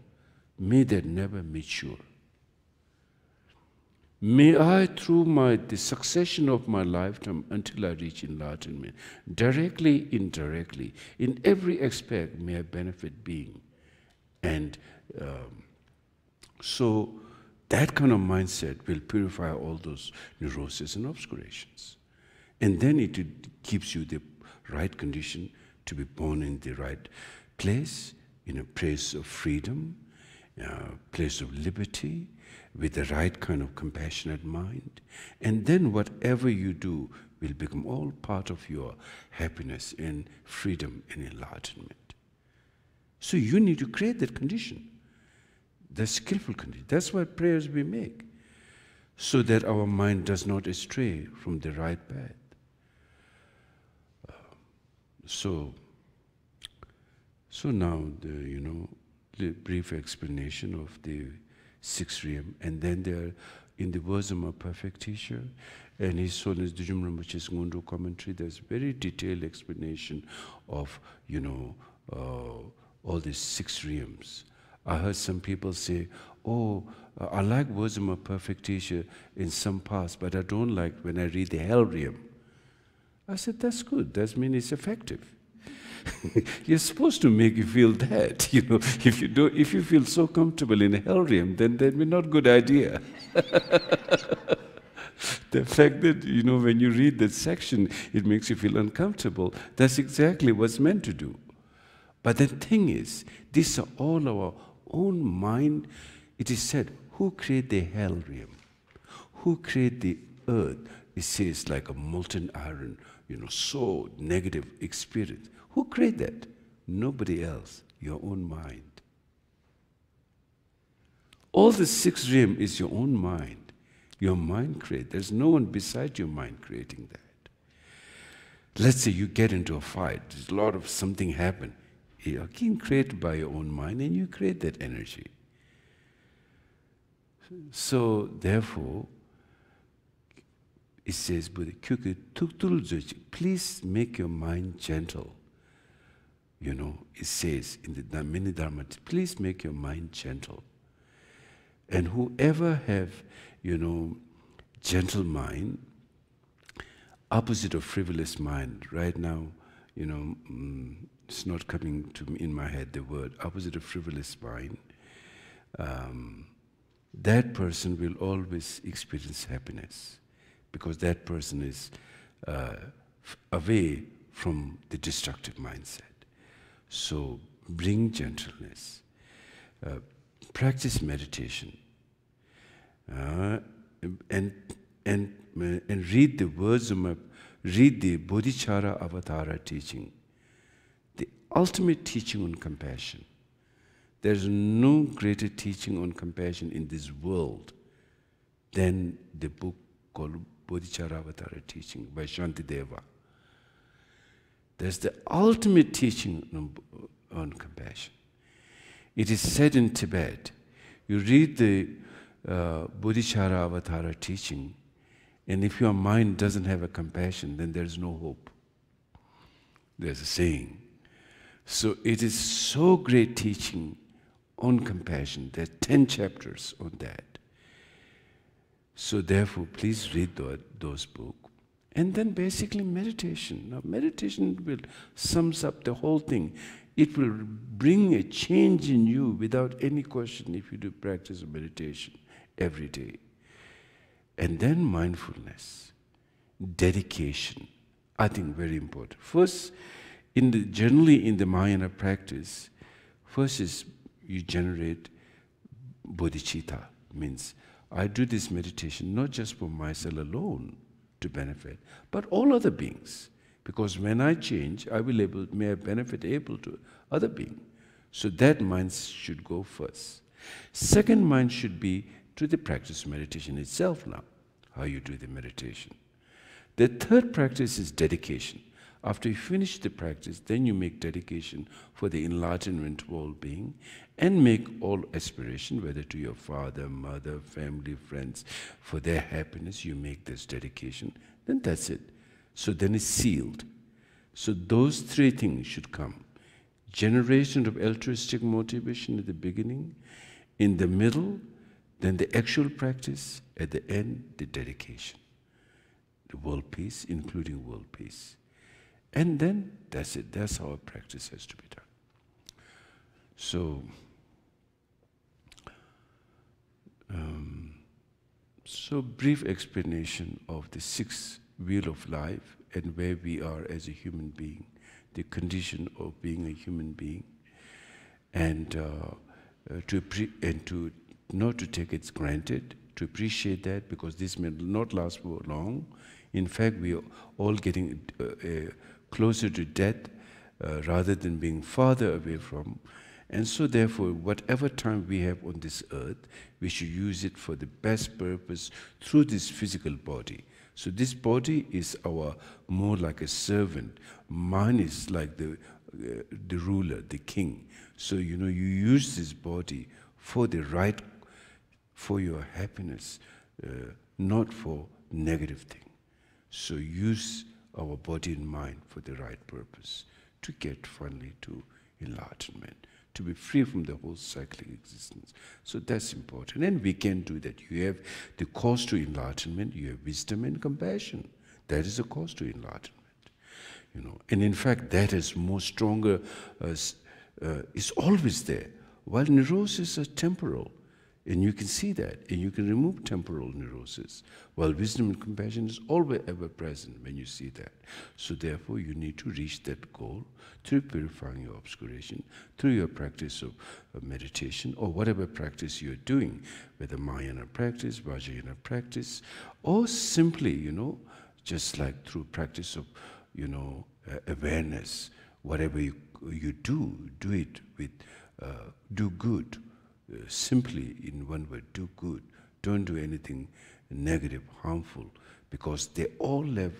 S1: may that never mature. May I, through the succession of my lifetime until I reach enlightenment, directly, indirectly, in every aspect, may I benefit being. And so that kind of mindset will purify all those neuroses and obscurations. And then it gives you the right condition to be born in the right place, in a place of freedom, place of liberty, with the right kind of compassionate mind. And then whatever you do will become all part of your happiness and freedom and enlightenment. So you need to create that condition, the skillful condition. That's what prayers we make, so that our mind does not astray from the right path. So now the brief explanation of the sixth realm, and then there, in the wisdom of perfect teacher, and His Holiness Chhoje Rinpoche's Ngundu commentary, there's very detailed explanation of all these six realms. I heard some people say, "Oh, I like wisdom of perfect teacher in some parts, but I don't like when I read the hell realm." I said, "That's good. That means it's effective." You're supposed to make you feel that, if you feel so comfortable in a hell realm, then that may not good idea. The fact that, when you read that section, it makes you feel uncomfortable, that's exactly what's meant to do. But the thing is, these are all our own mind. It is said, who created the hell realm? Who created the earth? It says like a molten iron, so negative experience. Who created that? Nobody else, your own mind. All the six realm is your own mind. Your mind created. There's no one beside your mind creating that. Let's say you get into a fight, there's a lot of something happen. You're again created by your own mind and you create that energy. So therefore, it says, please make your mind gentle. It says in the mini Dharma, please make your mind gentle. And whoever have, gentle mind, opposite of frivolous mind, right now, it's not coming to me in my head, the word, opposite of frivolous mind, that person will always experience happiness, because that person is away from the destructive mindset. So bring gentleness, practice meditation, and read the words read the Bodhichara Avatara teaching, the ultimate teaching on compassion. There's no greater teaching on compassion in this world than the book called Bodhicharyavatara Teaching by Shantideva. That's the ultimate teaching on compassion. It is said in Tibet, you read the Bodhicharyavatara teaching, and if your mind doesn't have a compassion, then there's no hope. There's a saying. So it is so great teaching on compassion. There are 10 chapters on that. So therefore, please read those books. And then basically meditation. Now meditation will sums up the whole thing. It will bring a change in you without any question if you do practice of meditation every day. And then mindfulness, dedication, I think very important. First, generally in the Mahayana practice, first is you generate bodhicitta, means I do this meditation not just for myself alone to benefit, but all other beings. Because when I change, may benefit to other beings. So that mind should go first. Second mind should be to the practice of meditation itself now, how you do the meditation. The third practice is dedication. After you finish the practice, then you make dedication for the enlightenment of all being and make all aspiration, whether to your father, mother, family, friends, for their happiness, you make this dedication, then that's it. So then it's sealed. So those three things should come. Generation of altruistic motivation at the beginning, in the middle, then the actual practice, at the end, the dedication. The world peace, including world peace. And then that's it. That's how a practice has to be done. So brief explanation of the sixth wheel of life and where we are as a human being, the condition of being a human being, and not to take it granted, to appreciate that, because this may not last for long. In fact, we are all getting closer to death rather than being farther away from. And so therefore, whatever time we have on this earth, we should use it for the best purpose through this physical body. So this body is more like a servant. Mind is like the ruler, the king. So you use this body for your happiness, not for negative thing. So use our body and mind for the right purpose, to get finally to enlightenment, to be free from the whole cyclic existence. So that's important. And we can do that. You have the cause to enlightenment, you have wisdom and compassion. That is the cause to enlightenment. And in fact, that is more stronger, is always there. While neurosis are temporal, and you can see that, and you can remove temporal neurosis, while wisdom and compassion is always ever present when you see that. So therefore, you need to reach that goal through purifying your obscuration, through your practice of meditation, or whatever practice you're doing, whether Mahayana practice, Vajrayana practice, or simply, just like through practice of, awareness. Whatever you do it with, do good. Simply, in one word, do good. Don't do anything negative, harmful, because they all have,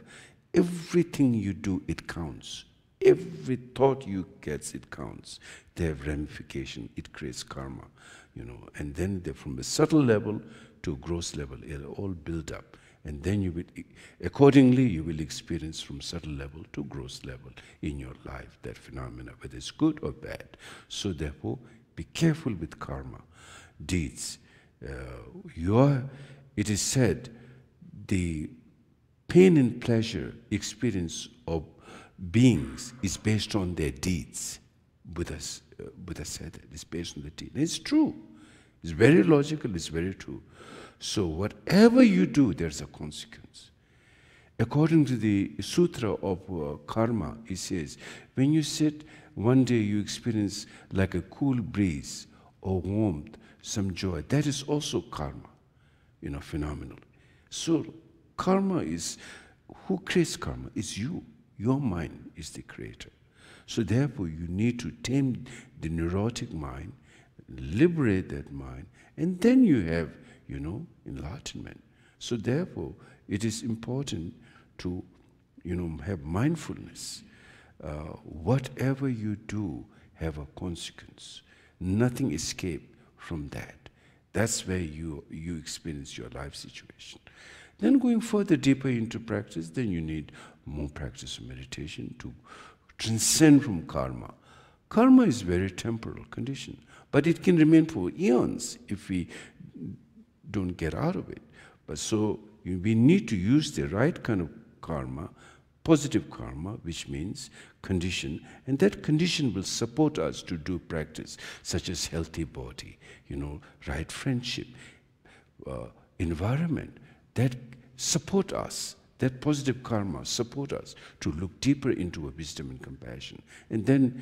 S1: everything you do, it counts. Every thought you get, it counts. They have ramification, it creates karma, and then from a subtle level to a gross level, it'll all build up. And then you will, accordingly, you will experience from subtle level to gross level in your life, that phenomena, whether it's good or bad. So therefore, be careful with karma, deeds. It is said, the pain and pleasure experience of beings is based on their deeds. Buddha said that, it's based on the deed. And it's true. It's very logical, it's very true. So whatever you do, there's a consequence. According to the Sutra of Karma, it says, when you sit, one day you experience like a cool breeze or warmth, some joy. That is also karma, phenomenal. So karma is, who creates karma? It's you. Your mind is the creator. So therefore you need to tame the neurotic mind, liberate that mind, and then you have, enlightenment. So therefore, it is important to, have mindfulness. Whatever you do have a consequence. Nothing escape from that. That's where you experience your life situation. Then going further deeper into practice, then you need more practice of meditation to transcend from karma. Karma is very temporal condition, but it can remain for eons if we don't get out of it. But so we need to use the right kind of karma, positive karma, which means condition, and that condition will support us to do practice, such as healthy body, right friendship, environment, that support us, that positive karma support us to look deeper into a wisdom and compassion. And then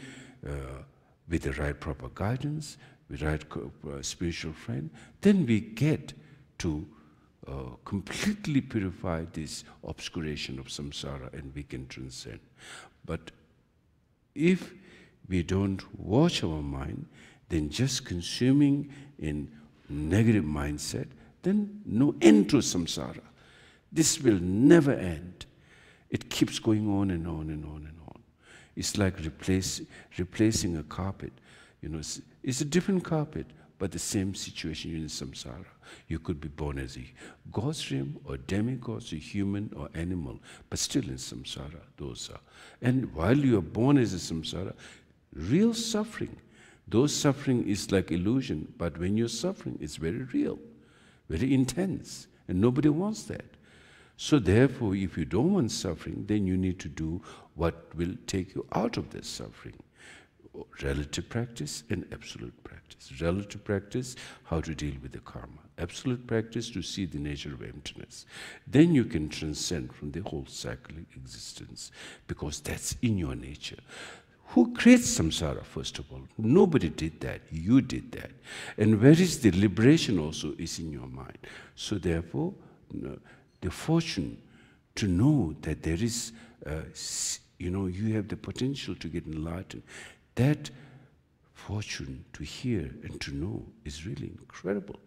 S1: with the right proper guidance, with the right spiritual friend, then we get to completely purify this obscuration of samsara and we can transcend. But if we don't watch our mind, then just consuming in negative mindset, then no end to samsara. This will never end. It keeps going on and on and on and on. It's like replacing a carpet. It's a different carpet, but the same situation in samsara. You could be born as a God's realm or demigods, a human or animal, but still in samsara, those are. And while you are born as a samsara, real suffering, those suffering is like illusion, but when you're suffering, it's very real, very intense, and nobody wants that. So therefore, if you don't want suffering, then you need to do what will take you out of this suffering. Relative practice and absolute practice. Relative practice, how to deal with the karma. Absolute practice, to see the nature of emptiness. Then you can transcend from the whole cyclic existence, because that's in your nature. Who creates samsara, first of all? Nobody did that. You did that. And where is the liberation also is in your mind. So therefore, the fortune to know that there is, you have the potential to get enlightened. That fortune to hear and to know is really incredible.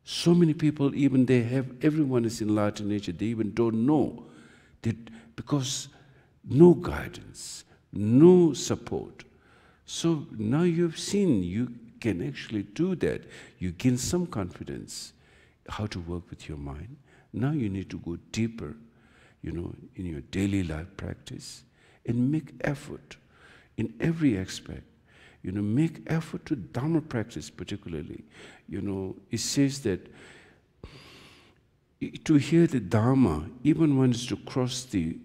S1: So many people, even everyone is enlightened nature, they even don't know. Because no guidance, no support. So now you've seen you can actually do that. You gain some confidence how to work with your mind. Now you need to go deeper, in your daily life practice and make effort in every aspect. Make effort to Dharma practice particularly. It says that to hear the Dharma, even one is to cross the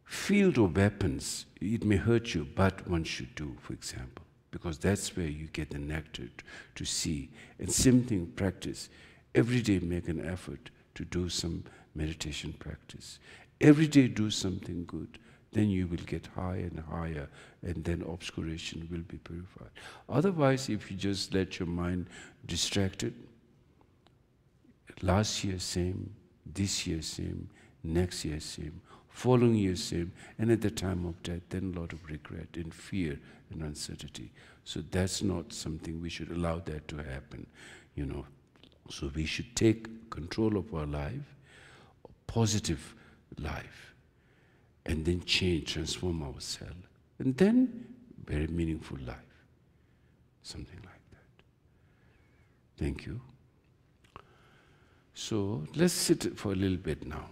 S1: field of weapons, it may hurt you, but one should do, for example, because that's where you get the nectar to see. And same thing, practice. Every day make an effort to do some meditation practice. Every day do something good. Then you will get higher and higher, and then obscuration will be purified. Otherwise, if you just let your mind distracted, last year same, this year same, next year same, following year same, and at the time of death, then a lot of regret and fear and uncertainty. So that's not something we should allow that to happen, So we should take control of our life, a positive life, and then transform ourselves. And then, very meaningful life. Something like that. Thank you. So, let's sit for a little bit now.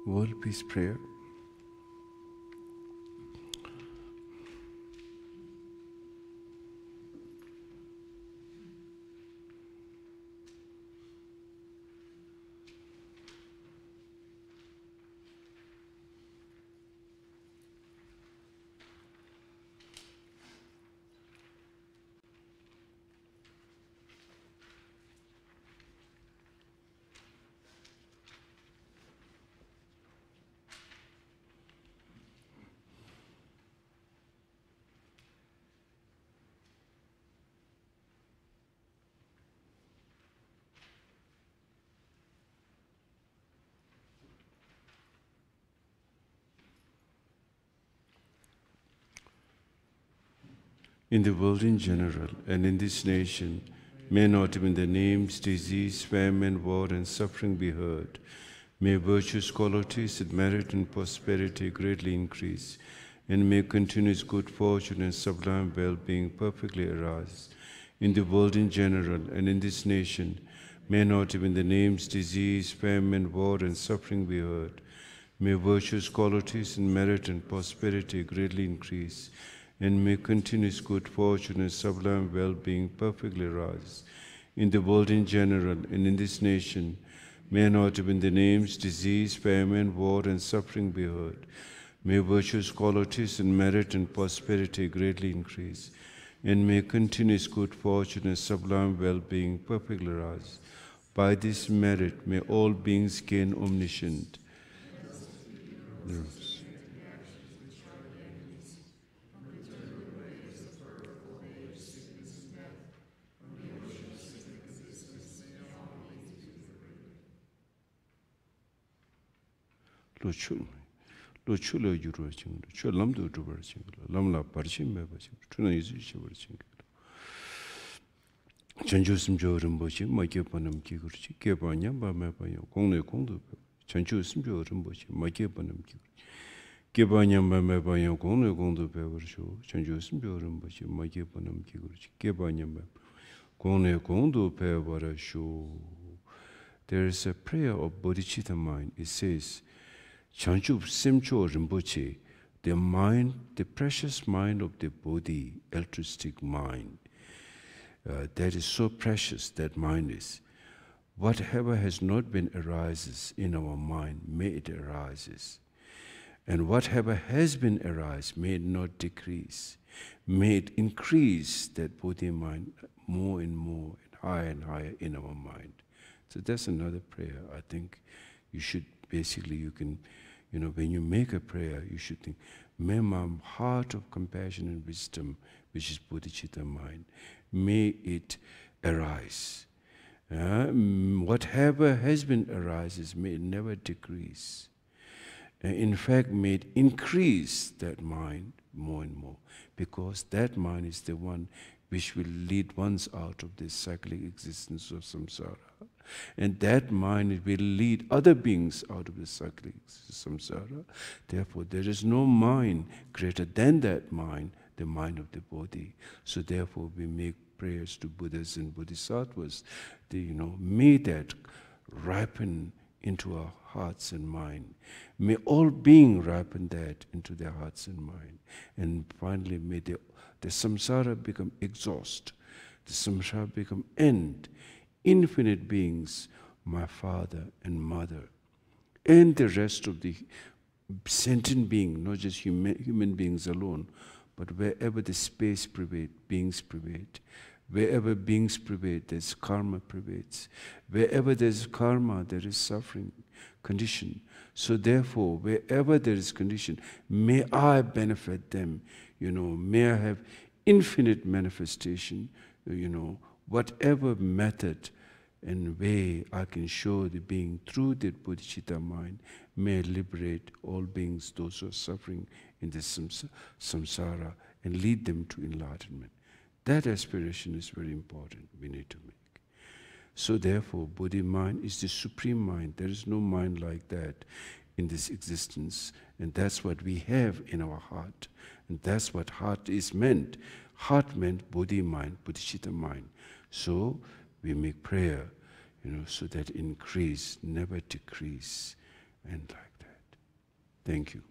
S1: World Peace Prayer. In the world in general, and in this nation, may not even the names, disease, famine, war, and suffering be heard. May virtues, qualities, and merit and prosperity greatly increase, and may continuous good fortune and sublime well-being perfectly arise. In the world in general, and in this nation, may not even the names, disease, famine, war, and suffering be heard. May virtues, qualities, and merit and prosperity greatly increase, and may continuous good fortune and sublime well-being perfectly rise. In the world in general, and in this nation, may not even the names, disease, famine, war, and suffering be heard. May virtues, qualities, and merit and prosperity greatly increase, and may continuous good fortune and sublime well-being perfectly rise. By this merit, may all beings gain omniscient. Lo chulo yuru ching, chu lamdu dubar ching, lamla parchim meba ching, tuna yizu chibar ching. Chanchu simcho rinpoche, ma kepa nam kigurchi, kepa nyamba meba yang, kongne kongdu peba. Chanchu simcho rinpoche, ma kepa nam kigurchi, kepa nyamba meba yang, kongne kongdu peba shu. Chanchu simcho rinpoche, ma kepa nam kigurchi, kepa nyamba, kongne kongdu peba shu. There is a prayer of bodhicitta mind. It says, Chhoje Rinpoche, the mind, the precious mind of the Bodhi, altruistic mind, that is so precious, that mind is. Whatever has not been arises in our mind, may it arises. And whatever has been arise, may it not decrease. May it increase that Bodhi mind more and more, and higher in our mind. So that's another prayer. I think you should, basically, you can, when you make a prayer, you should think, may my heart of compassion and wisdom, which is bodhicitta mind, may it arise. Whatever has been arises, may it never decrease. In fact, may it increase that mind more and more, because that mind is the one which will lead ones out of this cyclic existence of samsara. And that mind will lead other beings out of the cyclic samsara. Therefore, there is no mind greater than that mind, the mind of the Bodhi. So therefore, we make prayers to Buddhas and Bodhisattvas. May that ripen into our hearts and mind. May all beings ripen that into their hearts and mind. And finally, may the samsara become exhaust. The samsara become end. Infinite beings, my father and mother, and the rest of the sentient beings, not just human beings alone, but wherever the space prevails, beings prevail. Wherever beings prevail, there's karma prevails. Wherever there's karma, there is suffering, condition. So therefore, wherever there is condition, may I benefit them. May I have infinite manifestation, whatever method and way I can show the being through the bodhicitta mind, may liberate all beings, those who are suffering in this samsara, and lead them to enlightenment. That aspiration is very important, we need to make. So therefore, Bodhi mind is the supreme mind. There is no mind like that in this existence. And that's what we have in our heart. And that's what heart is meant. Heart meant Bodhi mind, bodhicitta mind. So we make prayer, so that increase, never decrease, and like that. Thank you.